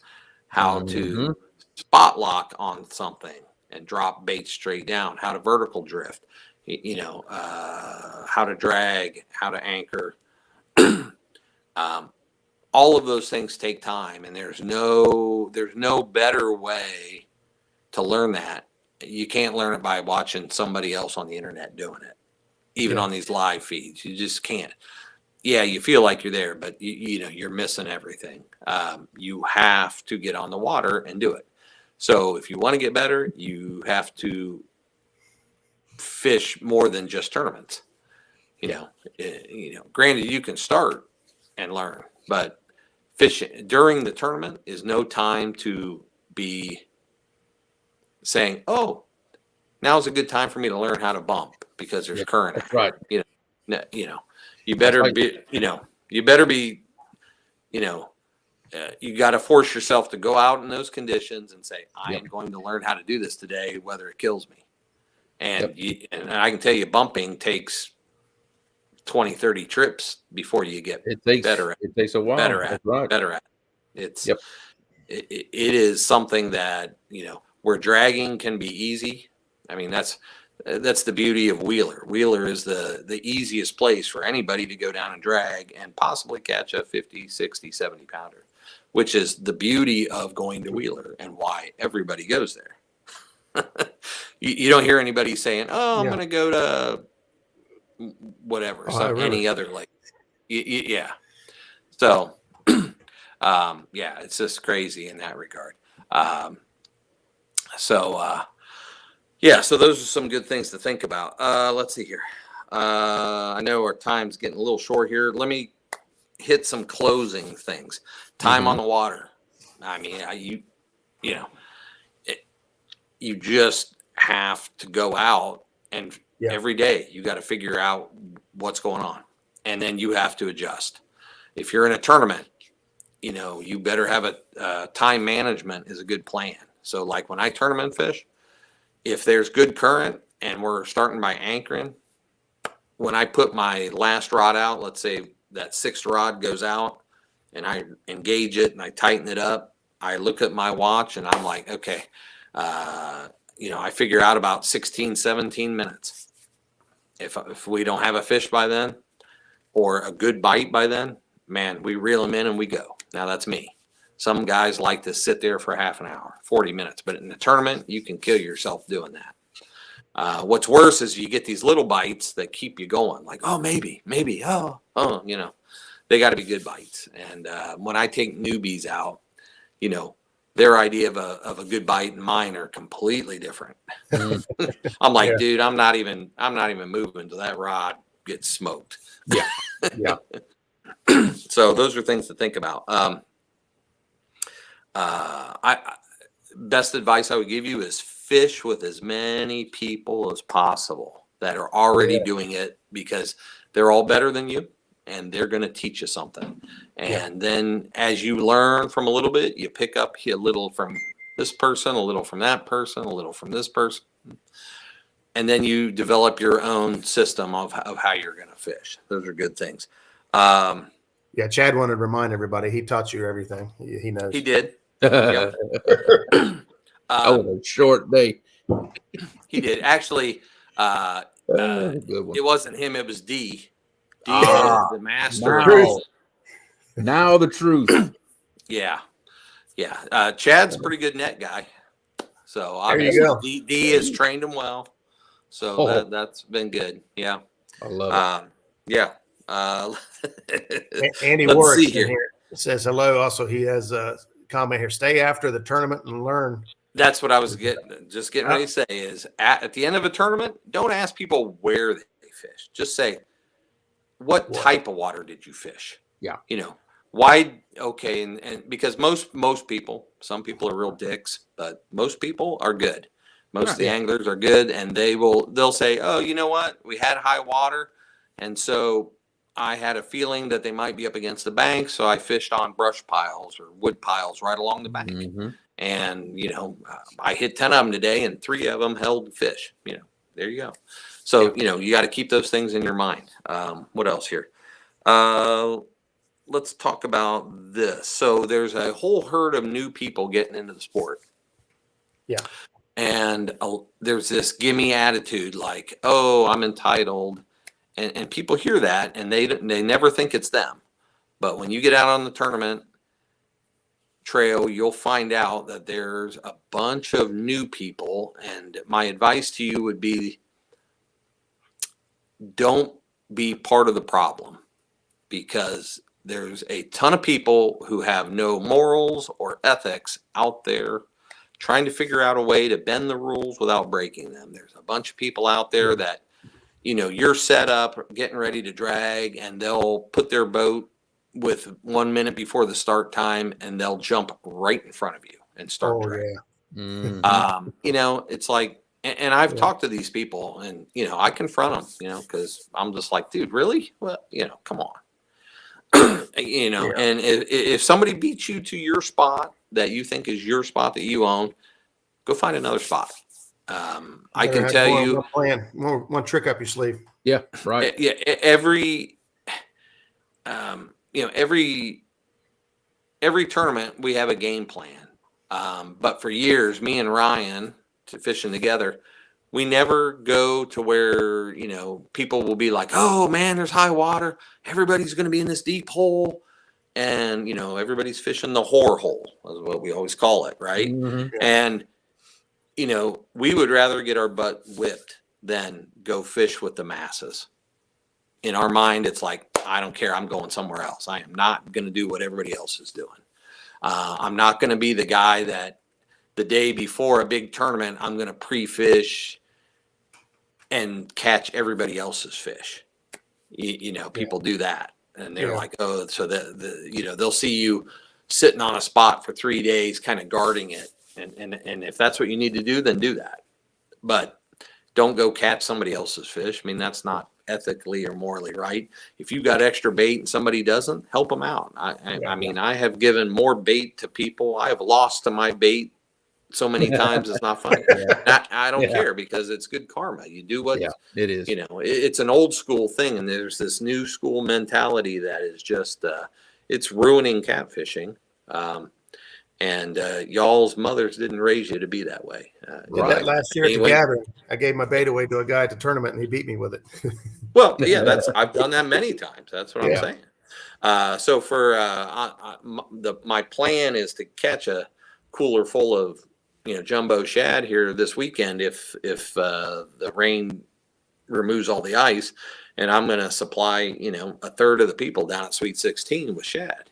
how to spot lock on something and drop bait straight down, how to vertical drift, how to drag, how to anchor. All of those things take time, and there's no better way to learn that. You can't learn it by watching somebody else on the internet doing it, even on these live feeds. You just can't. Yeah, you feel like you're there, but you're missing everything. You have to get on the water and do it. So if you want to get better, you have to fish more than just tournaments. Granted, you can start and learn, but fishing during the tournament is no time to be saying, now's a good time for me to learn how to bump because there's current. That's right. You better be, you got to force yourself to go out in those conditions and say, I am going to learn how to do this today, whether it kills me. And and I can tell you, bumping takes 20, 30 trips before you get better at it. It takes a while. Better at it. It's it is something that, where dragging can be easy. I mean, that's the beauty of Wheeler. Wheeler is the easiest place for anybody to go down and drag and possibly catch a 50, 60, 70 pounder, which is the beauty of going to Wheeler and why everybody goes there. You don't hear anybody saying, I'm going to go to whatever, any other lake. Yeah. So, it's just crazy in that regard. So those are some good things to think about. Let's see here. I know our time's getting a little short here. Let me hit some closing things. Time on the water. I mean, you just have to go out and every day you got to figure out what's going on. And then you have to adjust. If you're in a tournament, you better have a time management is a good plan. So like when I tournament fish, if there's good current and we're starting by anchoring, when I put my last rod out, let's say that sixth rod goes out and I engage it and I tighten it up, I look at my watch and I'm like, okay, I figure out about 16, 17 minutes. If we don't have a fish by then or a good bite by then, man, we reel them in and we go. Now that's me. Some guys like to sit there for half an hour, 40 minutes, but in the tournament, you can kill yourself doing that. What's worse is you get these little bites that keep you going, like, oh, maybe, they got to be good bites. And when I take newbies out, their idea of a good bite and mine are completely different. I'm like, dude, I'm not even moving till that rod gets smoked. Yeah. Yeah. So those are things to think about. Best advice I would give you is fish with as many people as possible that are already doing it, because they're all better than you and they're going to teach you something. And then as you learn from a little bit, you pick up a little from this person, a little from that person, a little from this person. And then you develop your own system of how you're going to fish. Those are good things. Yeah, Chad wanted to remind everybody he taught you everything. He knows. He did. That was a short day. He did. Actually, Good one. it wasn't him. It was D. D is the master. Now the truth. Yeah. Chad's a pretty good net guy. So There you obviously go. D has trained him well. So that's been good. Yeah. I love it. Yeah. Andy Let's Warwick see here. here says hello. Also, he has a comment here. Stay after the tournament and learn. That's what I was getting ready to say is at the end of a tournament, don't ask people where they fish. Just say, what type of water did you fish? Yeah. Why? Okay. And because most people, some people are real dicks, but most people are good. Most of the anglers are good, and they'll say, oh, you know what? We had high water. And so I had a feeling that they might be up against the bank. So I fished on brush piles or wood piles right along the bank. Mm-hmm. And, I hit 10 of them today and 3 of them held fish. There you go. So, you got to keep those things in your mind. What else here? Let's talk about this. So there's a whole herd of new people getting into the sport. Yeah. And there's this gimme attitude like, oh, I'm entitled. And people hear that and they never think it's them. But when you get out on the tournament trail, you'll find out that there's a bunch of new people. And my advice to you would be, don't be part of the problem, because there's a ton of people who have no morals or ethics out there trying to figure out a way to bend the rules without breaking them. There's a bunch of people out there that, you're set up getting ready to drag, and they'll put their boat with 1 minute before the start time and they'll jump right in front of you and start dragging. Mm-hmm. It's like, and I've talked to these people and, I confront them, because I'm just like, dude, really? Well, come on. And if somebody beats you to your spot that you think is your spot that you own, go find another spot. I can tell you one trick up your sleeve. Yeah. Right. Yeah. Every tournament we have a game plan. But for years, me and Ryan fishing together, we never go to where, people will be like, oh man, there's high water. Everybody's going to be in this deep hole. And, everybody's fishing the whore hole is what we always call it. Right. Mm-hmm. And, we would rather get our butt whipped than go fish with the masses. In our mind, it's like, I don't care. I'm going somewhere else. I am not going to do what everybody else is doing. I'm not going to be the guy that the day before a big tournament, I'm going to pre-fish and catch everybody else's fish. People do that. And they're like, oh, so they'll see you sitting on a spot for 3 days, kind of guarding it. And if that's what you need to do, then do that. But don't go catch somebody else's fish. I mean, that's not ethically or morally right. If you got extra bait and somebody doesn't, help them out. I mean, I have given more bait to people. I have lost to my bait so many times it's not funny. I don't care, because it's good karma. You do what it is. It's an old school thing, and there's this new school mentality that is just it's ruining catfishing. And y'all's mothers didn't raise you to be that way. That last year at the gathering, I gave my bait away to a guy at the tournament, and he beat me with it. Well, yeah, I've done that many times. That's what I'm saying. So for my plan is to catch a cooler full of jumbo shad here this weekend if the rain removes all the ice, and I'm going to supply a third of the people down at Sweet 16 with shad.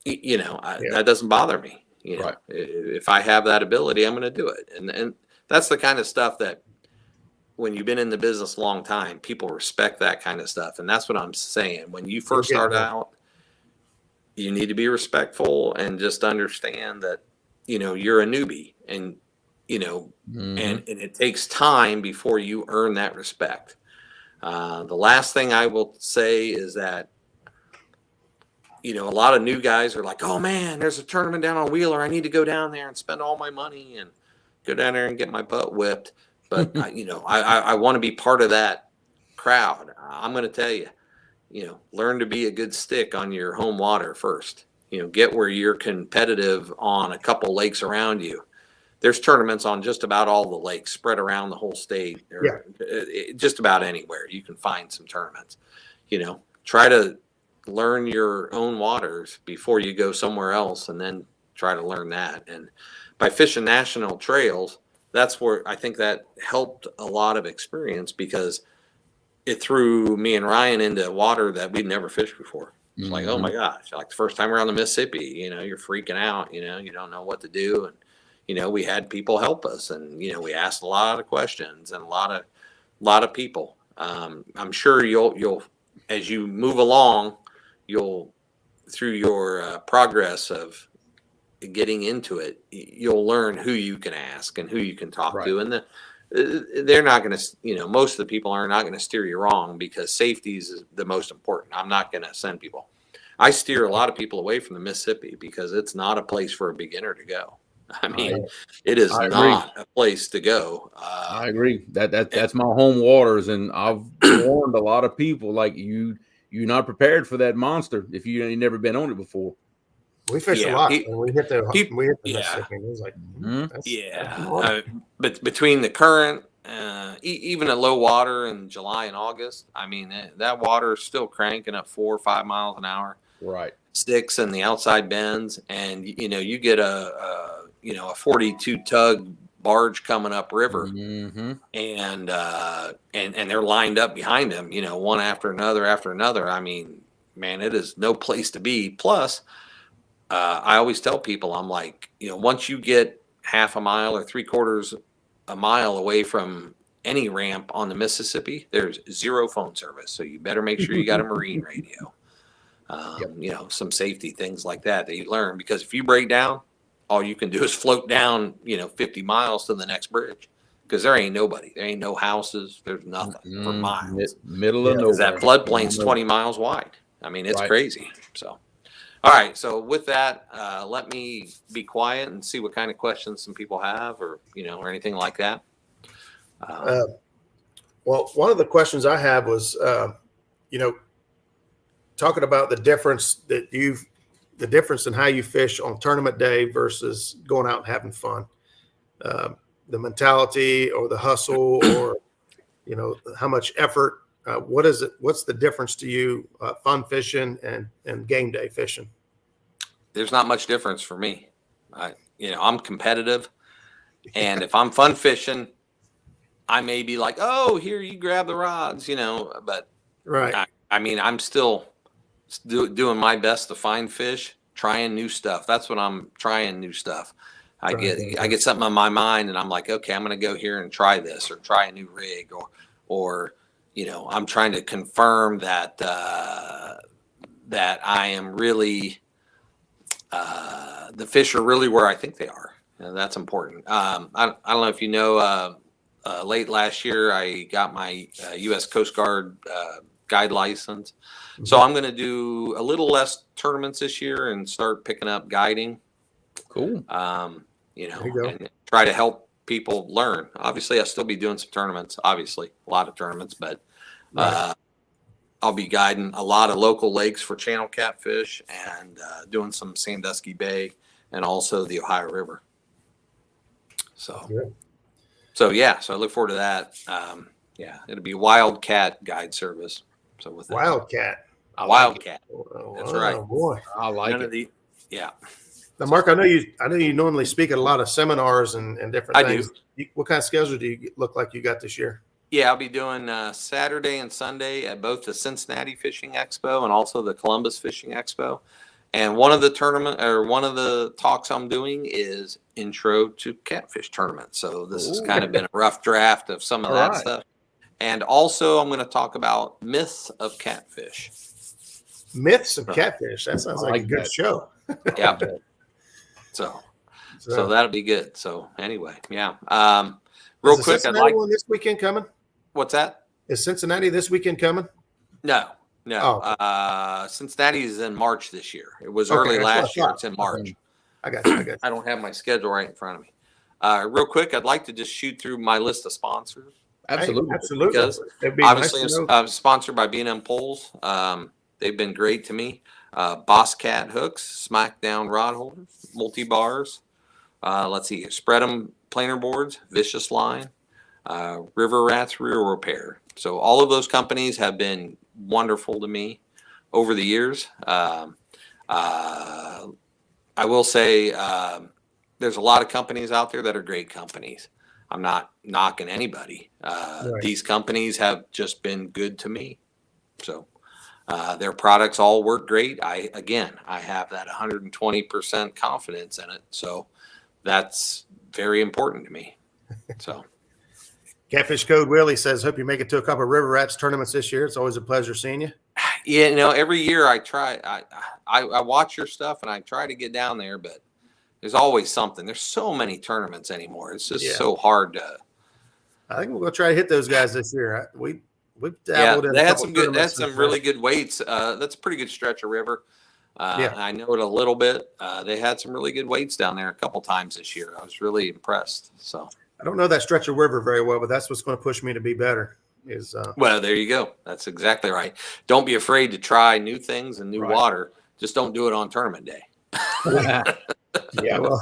That doesn't bother me. If I have that ability, I'm going to do it. And that's the kind of stuff that when you've been in the business a long time, people respect that kind of stuff. And that's what I'm saying. When you first start out, you need to be respectful and just understand that, you're a newbie, and, and it takes time before you earn that respect. The last thing I will say is that, a lot of new guys are like, oh man, there's a tournament down on Wheeler. I need to go down there and spend all my money and go down there and get my butt whipped. But, I want to be part of that crowd. I'm going to tell you, learn to be a good stick on your home water first. Get where you're competitive on a couple lakes around you. There's tournaments on just about all the lakes spread around the whole state, or just about anywhere. You can find some tournaments. Try to learn your own waters before you go somewhere else, and then try to learn that. And by fishing national trails, that's where I think that helped a lot of experience, because it threw me and Ryan into water that we'd never fished before. It's like, oh my gosh, like the first time we're on the Mississippi, you're freaking out, you don't know what to do. And, we had people help us, and, we asked a lot of questions, and a lot of people. I'm sure you'll, as you move along, through your progress of getting into it, you'll learn who you can ask and who you can talk to. And they're not going to, most of the people are not going to steer you wrong, because safety is the most important. I'm not going to send people. I steer a lot of people away from the Mississippi, because it's not a place for a beginner to go. I mean, it is not a place to go. I agree. That's my home waters, and I've warned a lot of people, like, you're not prepared for that monster if you ain't never been on it before. We fished a lot. We hit the Mississippi. It was like, but between the current, even at low water in July and August, I mean, that water is still cranking up 4 or 5 miles an hour. Right. Sticks in the outside bends, and you get a 42 tug barge coming up river, and they're lined up behind them, one after another. I mean, man, it is no place to be. Plus, I always tell people, I'm like, once you get half a mile or 3/4 a mile away from any ramp on the Mississippi, there's zero phone service. So you better make sure you got a marine radio. Some safety things like that you learn, because if you break down, all you can do is float down, 50 miles to the next bridge, because there ain't nobody. There ain't no houses. There's nothing for miles. Middle of nowhere. That floodplain's 20 miles wide. I mean, it's crazy. So, all right. So with that, let me be quiet and see what kind of questions some people have, or anything like that. Well, one of the questions I have was, talking about the difference in how you fish on tournament day versus going out and having fun. The mentality or the hustle, or, how much effort, what is it? What's the difference to you, fun fishing and game day fishing? There's not much difference for me. I'm competitive, and if I'm fun fishing, I may be like, oh, here, you grab the rods, but I mean, I'm still doing my best to find fish, trying new stuff. That's what I'm trying, new stuff. I get something on my mind, and I'm like, okay, I'm going to go here and try this, or try a new rig, or I'm trying to confirm that that I am really the fish are really where I think they are. That's important. I don't know if you know late last year, I got my U.S. Coast Guard guide license. So I'm going to do a little less tournaments this year and start picking up guiding. Cool. You know, There you go. and try to help people learn. Obviously, I'll still be doing some tournaments, obviously, a lot of tournaments, but I'll be guiding a lot of local lakes for channel catfish and doing some Sandusky Bay and also the Ohio River. So, so I look forward to that. Yeah, it'll be Wildcat guide service. So with that, Wildcat. Wildcat. That's Oh, right. Boy. I like None it. of the, yeah. Now, Mark, I know you normally speak at a lot of seminars and different I things. do. What kind of schedule do you look like you got this year? Yeah, I'll be doing Saturday and Sunday at both the Cincinnati Fishing Expo and also the Columbus Fishing Expo. And one of the talks I'm doing is Intro to Catfish Tournament. So this has kind of been a rough draft of some of that stuff. And also I'm going to talk about myths of catfish. Myths of catfish. That sounds like a good show. Yeah. So that'll be good. So anyway, yeah. Real Is the quick, Cincinnati one this weekend coming? What's that? Is Cincinnati this weekend coming? No. Oh. Cincinnati is in March this year. It was early last year. It's in March. I got you. I don't have my schedule right in front of me. Real quick, I'd like to just shoot through my list of sponsors. Absolutely. Absolutely. Because obviously, I'm sponsored by B&M Poles. They've been great to me. Boss Cat hooks, Smackdown rod holders, multi bars. Let's see, Spread 'em planer boards, Vicious line, River Rats rear repair. So all of those companies have been wonderful to me over the years. I will say there's a lot of companies out there that are great companies. I'm not knocking anybody. These companies have just been good to me. So their products all work great. I have that 120% confidence in it. So that's very important to me. So Catfish Code Willie says, hope you make it to a couple of River Rats tournaments this year. It's always a pleasure seeing you. Yeah, every year I try. I watch your stuff and I try to get down there, but there's always something. There's so many tournaments anymore. It's just so hard to. I think we're gonna try to hit those guys this year. We dabbled in. They had some good. They had some really good weights. That's a pretty good stretch of river. I know it a little bit. They had some really good weights down there a couple times this year. I was really impressed. So I don't know that stretch of river very well, but that's what's going to push me to be better. Well, there you go. That's exactly right. Don't be afraid to try new things and new water. Just don't do it on tournament day. Yeah, well,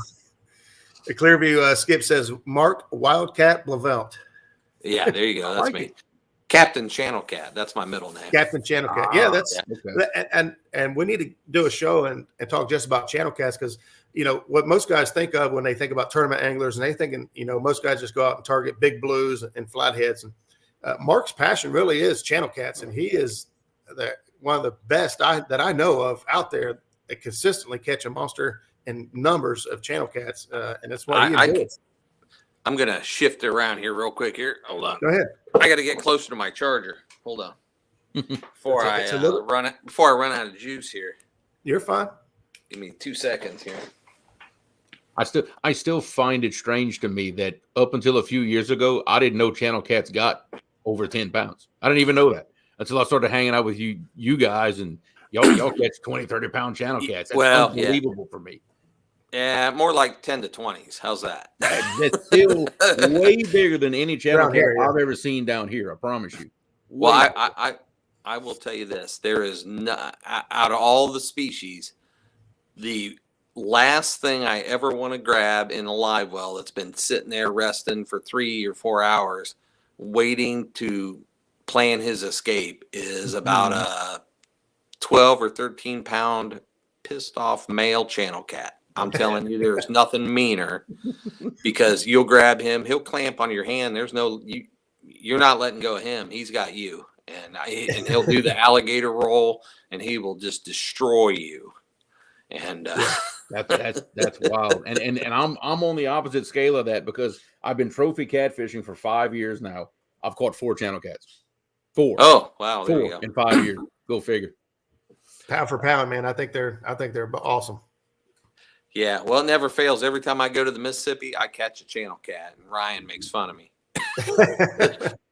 the Clearview Skip says Mark Wildcat Blauvelt. Yeah, there you go. That's me. Captain Channel Cat. That's my middle name. Captain Channel Cat. Yeah, that's and we need to do a show and talk just about channel cats because what most guys think of when they think about tournament anglers, and they thinking most guys just go out and target big blues and flatheads. And Mark's passion really is channel cats, and he is one of the best that I know of out there that consistently catch a monster in numbers of channel cats, and that's what he enjoys. I'm gonna shift it around here real quick. Here, hold on. Go ahead. I got to get closer to my charger. Hold on. Before I run out of juice here. You're fine. Give me 2 seconds here. I still find it strange to me that up until a few years ago, I didn't know channel cats got over 10 pounds. I didn't even know that until I started hanging out with you guys, and y'all catch 20, 30-pound channel cats. That's unbelievable for me. Yeah, more like 10 to 20s. How's that? That's still way bigger than any channel cat I've ever seen down here. I promise you. Well, I will tell you this. There is out of all the species, the last thing I ever want to grab in a live well that's been sitting there resting for 3 or 4 hours, waiting to plan his escape is about a 12 or 13 pound pissed off male channel cat. I'm telling you, there's nothing meaner because you'll grab him. He'll clamp on your hand. You're not letting go of him. He's got you. And he'll do the alligator roll and he will just destroy you. And that's wild. And I'm on the opposite scale of that because I've been trophy catfishing for 5 years now. I've caught 4 channel cats. 4. Oh, wow. There 4 you go. in 5 years. Go figure. Pound for pound, man. I think they're awesome. Yeah, well, it never fails. Every time I go to the Mississippi, I catch a channel cat, and Ryan makes fun of me.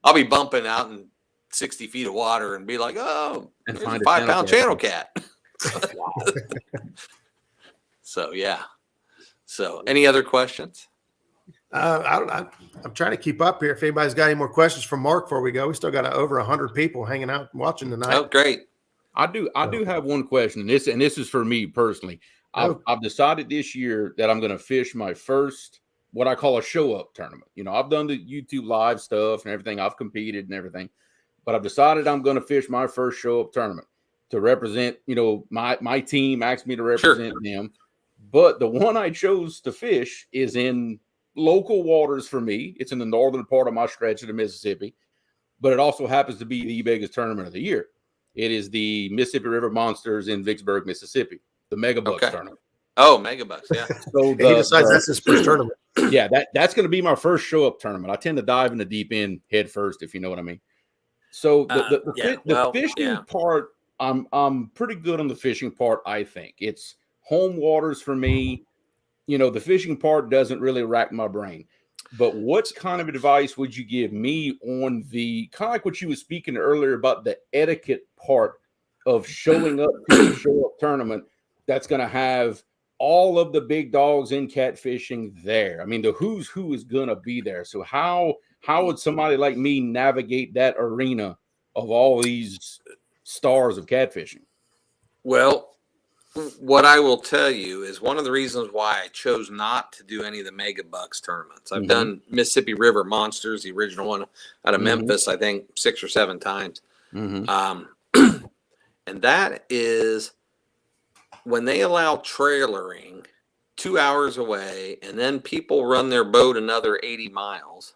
I'll be bumping out in 60 feet of water and be like, oh, And there's find a a 5-pound channel channel cat. So, yeah. So, any other questions? I'm trying to keep up here. If anybody's got any more questions from Mark before we go, we still got over 100 people hanging out and watching tonight. Oh, great. I do have one question, and this is for me personally. I've decided this year that I'm going to fish my first, what I call a show up tournament. You know, I've done the YouTube live stuff and everything. I've competed and everything, but I've decided I'm going to fish my first show up tournament to represent, you know, my team asked me to represent them. But the one I chose to fish is in local waters for me. It's in the northern part of my stretch of the Mississippi, but it also happens to be the biggest tournament of the year. It is the Mississippi River Monsters in Vicksburg, Mississippi, the Megabucks tournament. Oh, Megabucks, yeah. So he decides that's his first tournament. Yeah, that's going to be my first show up tournament. I tend to dive in the deep end head first, if you know what I mean. So the fishing part, I'm pretty good on the fishing part. I think it's home waters for me. You know, the fishing part doesn't really rack my brain. But what kind of advice would you give me on the kind of like what you were speaking earlier about the etiquette part of showing up to a show up tournament that's going to have all of the big dogs in catfishing there? I mean, the who's who is going to be there. So how would somebody like me navigate that arena of all these stars of catfishing? Well, what I will tell you is one of the reasons why I chose not to do any of the Megabucks tournaments. I've done Mississippi River Monsters, the original one out of Memphis, I think 6 or 7 times. And that is when they allow trailering 2 hours away and then people run their boat another 80 miles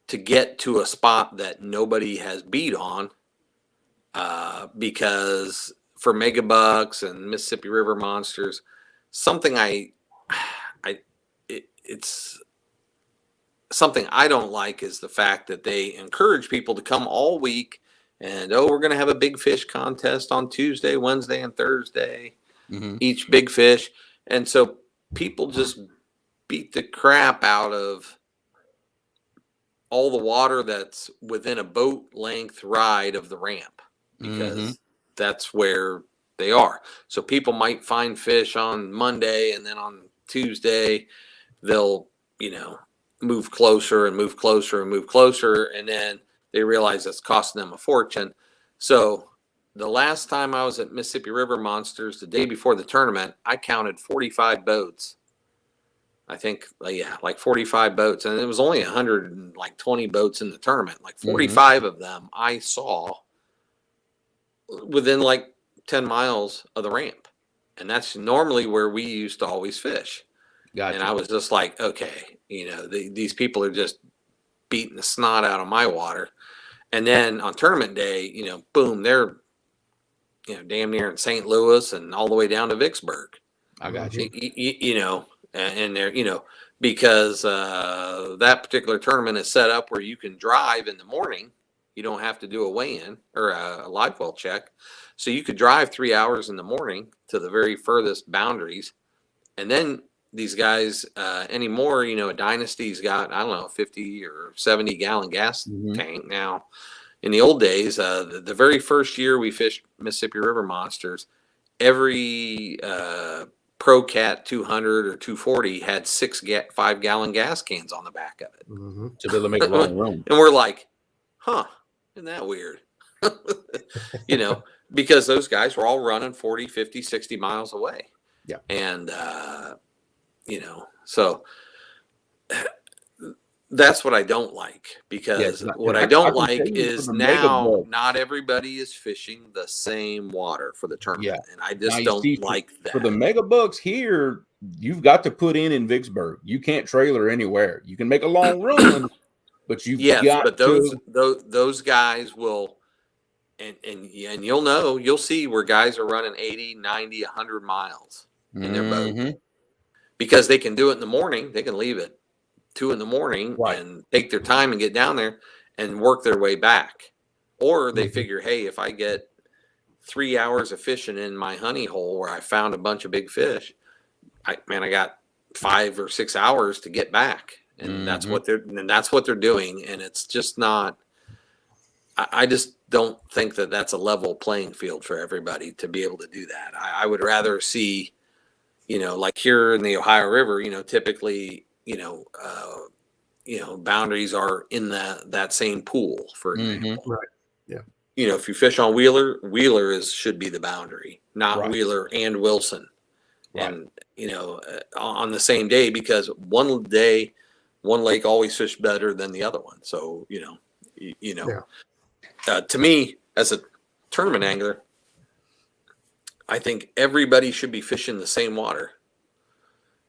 to get to a spot that nobody has beat on, because for Megabucks and Mississippi River Monsters, something it's something I don't like is the fact that they encourage people to come all week and, we're going to have a big fish contest on Tuesday, Wednesday, and Thursday, each big fish. And so people just beat the crap out of all the water that's within a boat length ride of the ramp, because that's where they are. So people might find fish on Monday, and then on Tuesday they'll, move closer and move closer and move closer, and then they realize it's costing them a fortune. So the last time I was at Mississippi River Monsters, the day before the tournament, I counted 45 boats. I think, like 45 boats, and it was only 120 boats in the tournament. Like 45 of them I saw within like 10 miles of the ramp. And that's normally where we used to always fish. Gotcha. And I was just like, okay, these people are just beating the snot out of my water. And then on tournament day, boom, they're, damn near in St. Louis and all the way down to Vicksburg. I got you. And they're, because that particular tournament is set up where you can drive in the morning. You don't have to do a weigh-in or a live well check. So you could drive 3 hours in the morning to the very furthest boundaries. And then these guys anymore, a Dynasty's got, I don't know, 50 or 70 gallon gas tank now. In the old days, the very first year we fished Mississippi River Monsters, every Pro Cat 200 or 240 had 5 gallon gas cans on the back of it. To be able to make a long run. And we're like, isn't that weird? Because those guys were all running 40, 50, 60 miles away. Yeah. And, so that's what I don't like, because what I don't like is now not everybody is fishing the same water for the tournament. Yeah. And I just don't like that. For the Megabucks here, you've got to put in Vicksburg. You can't trailer anywhere. You can make a long run, but those guys will, and you'll see where guys are running 80, 90, 100 miles in their boat, because they can do it in the morning. They can leave at 2 in the morning and take their time and get down there and work their way back. Or they figure, hey, if I get 3 hours of fishing in my honey hole where I found a bunch of big fish, I got 5 or 6 hours to get back. and that's what they're doing. And it's just not. I just don't think that that's a level playing field for everybody to be able to do that. I would rather see, like here in the Ohio River, typically, boundaries are in that same pool, for example. Right. Yeah. If you fish on Wheeler should be the boundary, not Right. Wheeler and Wilson. Right. And, on the same day, because one day, one lake always fish better than the other one. So, to me, as a tournament angler, I think everybody should be fishing the same water.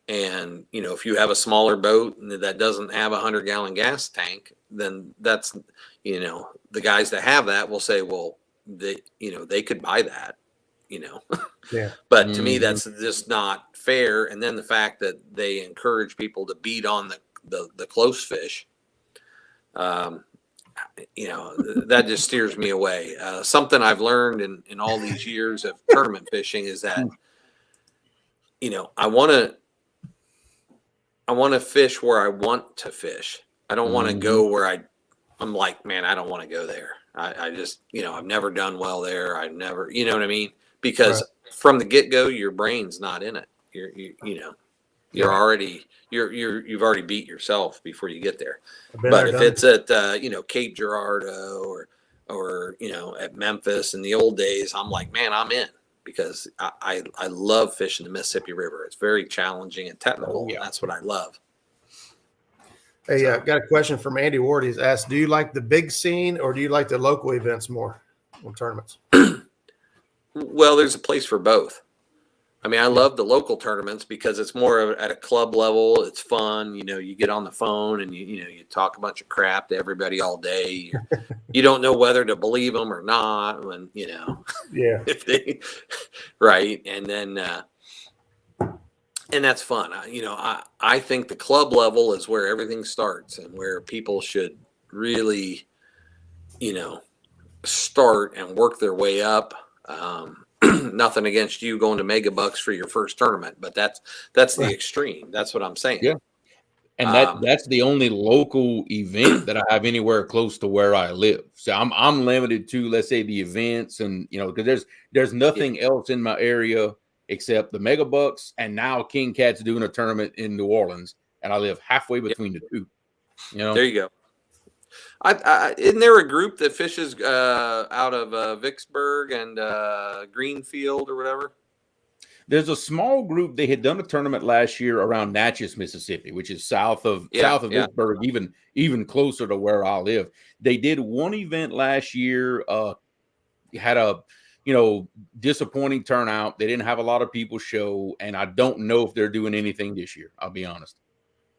And, if you have a smaller boat that doesn't have a 100-gallon gas tank, then that's, the guys that have that will say, well, they could buy that, Yeah. But to me, that's just not fair. And then the fact that they encourage people to beat on the close fish, that just steers me away. Something I've learned in all these years of tournament fishing is that, I want to fish where I want to fish. I don't want to go where I'm like, man, I don't want to go there. I just, I've never done well there. I've never, you know what I mean? Because from the get-go, your brain's not in it. You've already beat yourself before you get there. But if it's at Cape Girardeau or at Memphis in the old days, I'm like, man, I'm in, because I love fishing the Mississippi River. It's very challenging and technical, and that's what I love. Hey, got a question from Andy Ward. He's asked, do you like the big scene or do you like the local events more on tournaments? Well, there's a place for both. I mean, I love the local tournaments because it's more at a club level. It's fun. You get on the phone and you talk a bunch of crap to everybody all day. You don't know whether to believe them or not when, if they, right. And then, and that's fun. I think the club level is where everything starts and where people should really, start and work their way up. Nothing against you going to Mega Bucks for your first tournament, but that's the extreme. That's what I'm saying. Yeah. And that's the only local event that I have anywhere close to where I live. So I'm limited to, let's say, the events, and because there's nothing else in my area except the Mega Bucks, and now King Cat's doing a tournament in New Orleans, and I live halfway between the two. There you go. Isn't there a group that fishes out of Vicksburg and Greenfield or whatever? There's a small group. They had done a tournament last year around Natchez, Mississippi, which is south of Vicksburg, even closer to where I live. They did one event last year. Had a disappointing turnout. They didn't have a lot of people show, and I don't know if they're doing anything this year. I'll be honest.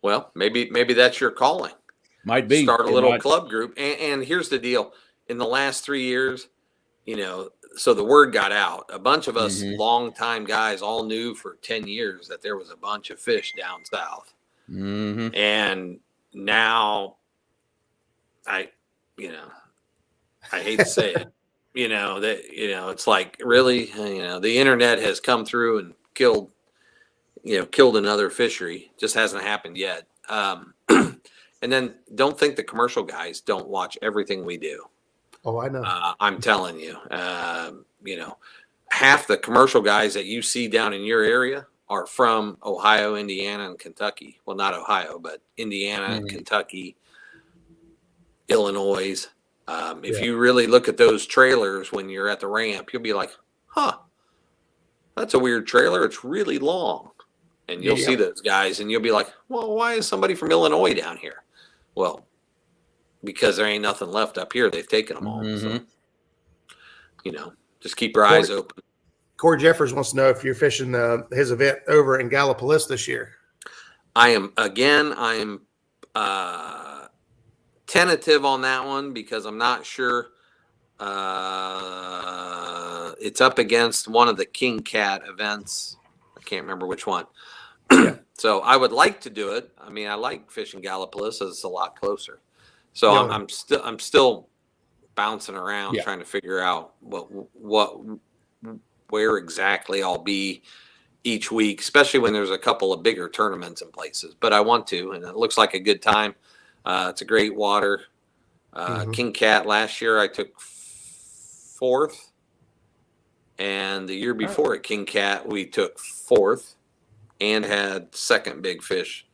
Well, maybe that's your calling. Might be. Start a little club group. And here's the deal. In the last 3 years, so the word got out. A bunch of us longtime guys all knew for 10 years that there was a bunch of fish down south. And now I hate to say it, it's like, really, the internet has come through and killed another fishery. Just hasn't happened yet. And then don't think the commercial guys don't watch everything we do. Oh, I know. I'm telling you, half the commercial guys that you see down in your area are from Ohio, Indiana, and Kentucky. Well, not Ohio, but Indiana, Kentucky, Illinois. If you really look at those trailers when you're at the ramp, you'll be like, huh, that's a weird trailer. It's really long. And you'll see those guys and you'll be like, well, why is somebody from Illinois down here? Well, because there ain't nothing left up here. They've taken them all. So, just keep your eyes open. Corey Jeffers wants to know if you're fishing his event over in Gallipolis this year. I am tentative on that one because I'm not sure. It's up against one of the King Cat events. I can't remember which one. So I would like to do it. I mean, I like fishing Gallipolis. It's a lot closer. So I'm still bouncing around trying to figure out where exactly I'll be each week, especially when there's a couple of bigger tournaments in places. But I want to, and it looks like a good time. It's a great water. King Cat last year I took 4th, and the year before at King Cat we took 4th and had 2nd big fish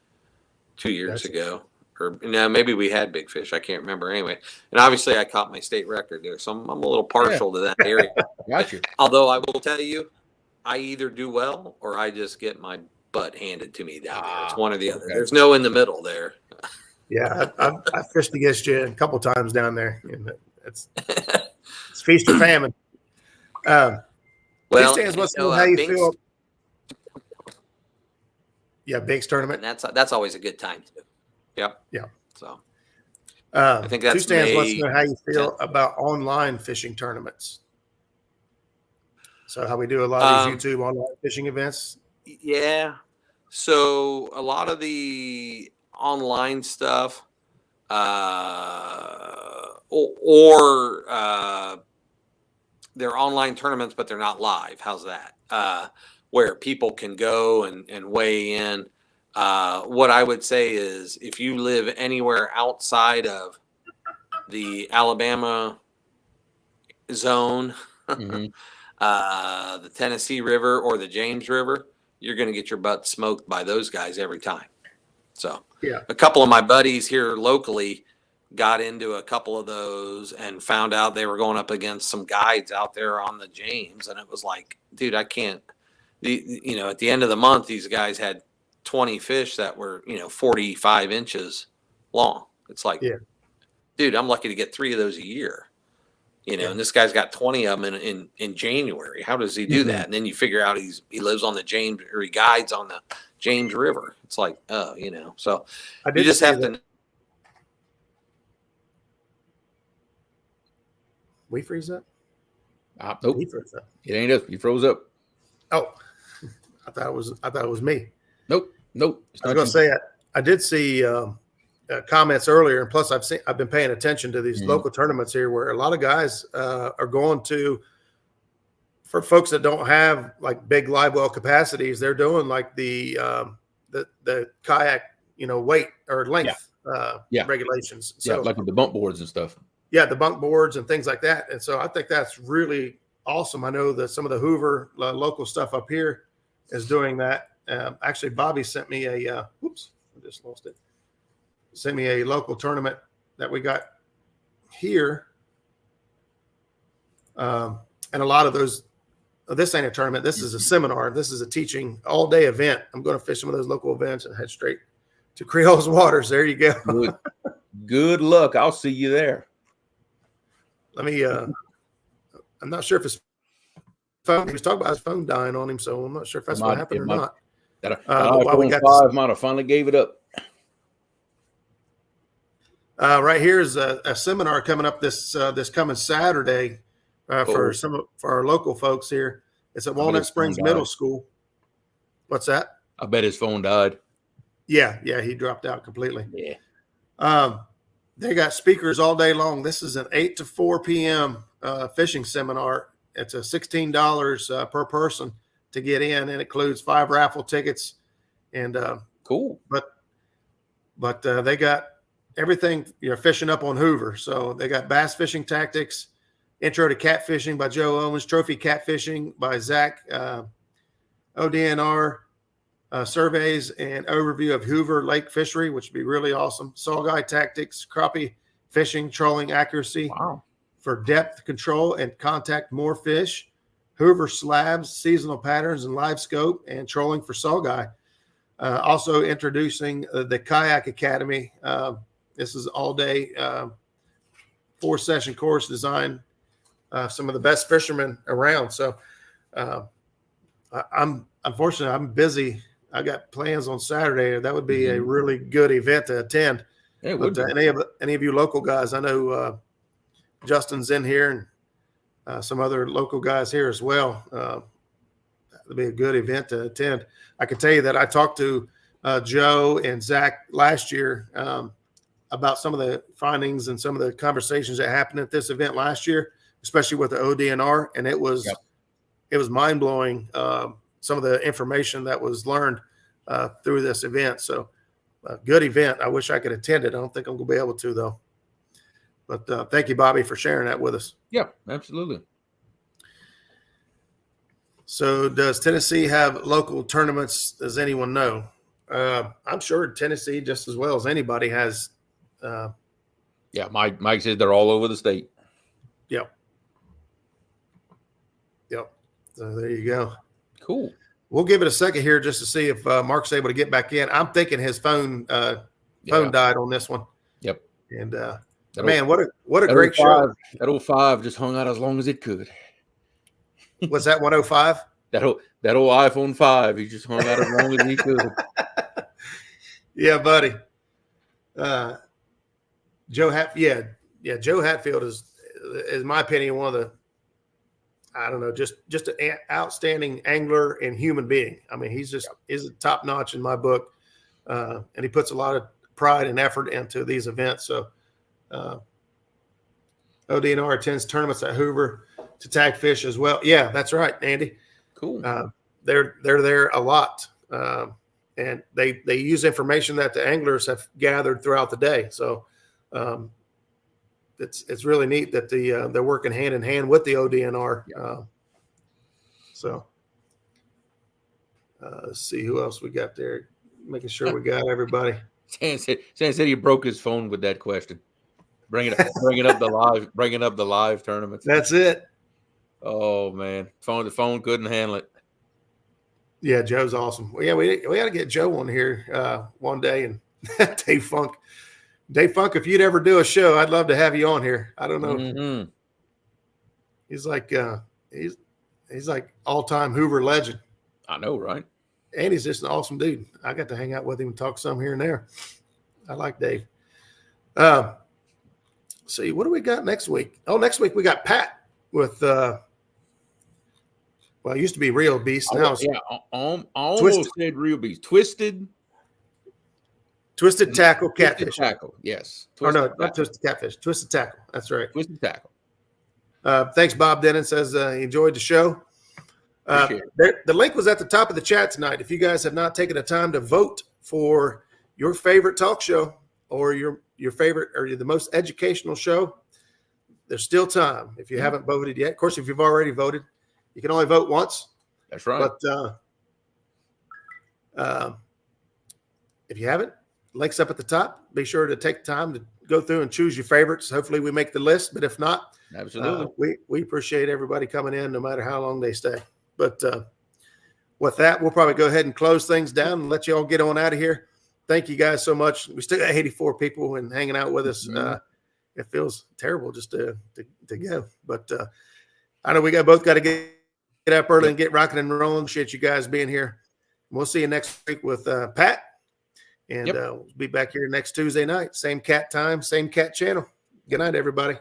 2 years ago. Or no, maybe we had big fish. I can't remember anyway. And obviously I caught my state record there, so I'm a little partial to that area. Got you. Although I will tell you, I either do well or I just get my butt handed to me down there. It's one or the other. Okay. There's no in the middle there. Yeah, I fished against you a couple times down there. And it's feast or famine. Well, Stands wants to know how you feel. Yeah, Binks tournament. And that's always a good time to do. Yep. Yeah. So I think that's Stands wants to May know how you feel 10th. about online fishing tournaments. So how we do a lot of these YouTube online fishing events. Yeah. So a lot of the online stuff, or they're online tournaments, but they're not live. How's that? Where people can go and weigh in. What I would say is if you live anywhere outside of the Alabama zone, the Tennessee River or the James River, you're going to get your butt smoked by those guys every time. So a couple of my buddies here locally got into a couple of those and found out they were going up against some guides out there on the James. And it was like, dude, I can't, at the end of the month, these guys had 20 fish that were, 45 inches long. It's like, dude, I'm lucky to get 3 of those a year, and this guy's got 20 of them in January. How does he do that? And then you figure out he lives on the James, or he guides on the James River. It's like, so you just have to. We freeze up? Nope. He froze up. It ain't us. You froze up. Oh, I thought it was me. Nope. I was going to say I did see comments earlier, and plus I've been paying attention to these local tournaments here, where a lot of guys are going to. For folks that don't have like big live well capacities, they're doing like the kayak, weight or length regulations. So like with the bump boards and stuff. Yeah, the bunk boards and things like that. And so I think that's really awesome. I know that some of the Hoover local stuff up here is doing that. Actually, Bobby sent me I just lost it. Sent me a local tournament that we got here. And a lot of those, this ain't a tournament. This is a seminar. This is a teaching all-day event. I'm going to fish some of those local events and head straight to Creole's waters. There you go. Good luck. I'll see you there. Let me, I'm not sure if his phone, he was talking about his phone dying on him, so I'm not sure if that's what happened or not. That iPhone 5 might have finally gave it up. Right here is a seminar coming up this coming Saturday for our local folks here. It's at Walnut Springs Middle School. What's that? I bet his phone died. Yeah, he dropped out completely. Yeah. They got speakers all day long. This is an 8 to 4 p.m. Fishing seminar. It's a $16 per person to get in, and it includes 5 raffle tickets. And cool. But they got everything fishing up on Hoover. So they got bass fishing tactics, intro to catfishing by Joe Owens, trophy catfishing by Zach, ODNR. Surveys and overview of Hoover Lake fishery, which would be really awesome. Saw guide tactics, crappie fishing, trolling accuracy for depth control and contact more fish. Hoover slabs, seasonal patterns and live scope, and trolling for saw guy. Also introducing the Kayak Academy. This is all day 4-session course designed some of the best fishermen around. So I'm busy. I got plans on Saturday. That would be a really good event to attend. It would but any of you local guys, I know Justin's in here and some other local guys here as well. It'll be a good event to attend. I can tell you that I talked to Joe and Zach last year about some of the findings and some of the conversations that happened at this event last year, especially with the ODNR, and it was mind blowing. some of the information that was learned through this event. So a good event. I wish I could attend it. I don't think I'm going to be able to, though. But thank you, Bobby, for sharing that with us. Yeah, absolutely. So does Tennessee have local tournaments? Does anyone know? I'm sure Tennessee, just as well as anybody, has. Yeah, Mike said they're all over the state. Yep. So there you go. Cool. We'll give it a second here just to see if Mark's able to get back in. I'm thinking his phone died on this one. Yep. And man, what a great 05, show. That 05 just hung out as long as it could. Was that 105? That old iPhone 5, he just hung out as long as he could. Yeah, buddy. Joe Hatfield is in my opinion, one of the, I don't know, just an outstanding angler and human being. I mean, he's top notch in my book, and he puts a lot of pride and effort into these events. So, ODNR attends tournaments at Hoover to tag fish as well. Yeah, that's right, Andy. Cool. They're there a lot, and they use information that the anglers have gathered throughout the day. So, it's really neat that they're working hand in hand with the ODNR. Let's see who else we got there. Making sure we got everybody. Stan said he broke his phone with that question. Bringing up the live tournaments. That's it. Oh man, the phone couldn't handle it. Yeah, Joe's awesome. Well, yeah, we got to get Joe on here one day, and Dave Funk, if you'd ever do a show, I'd love to have you on here. I don't know. Mm-hmm. He's like he's like all-time Hoover legend. I know, right? And he's just an awesome dude. I got to hang out with him and talk some here and there. I like Dave. See, what do we got next week? Oh, next week we got Pat with it used to be Real Beast. Now it's I almost said Real Beast. Twisted Tackle Catfish. Tackle, yes. Not Twisted Catfish. Twisted Tackle. That's right. Twisted Tackle. Thanks, Bob Denon says he enjoyed the show. The link was at the top of the chat tonight. If you guys have not taken the time to vote for your favorite talk show or your favorite or the most educational show, there's still time. If you haven't voted yet, of course, if you've already voted, you can only vote once. That's right. But if you haven't, links up at the top. Be sure to take time to go through and choose your favorites. Hopefully we make the list, but if not, absolutely, we appreciate everybody coming in no matter how long they stay. But with that, we'll probably go ahead and close things down and let you all get on out of here. Thank you guys so much. We still got 84 people and hanging out with us. It feels terrible just to go, but I know we both got to get up early and get rocking and rolling. Appreciate you guys being here. We'll see you next week with Pat. And we'll be back here next Tuesday night. Same cat time, same cat channel. Good night, everybody.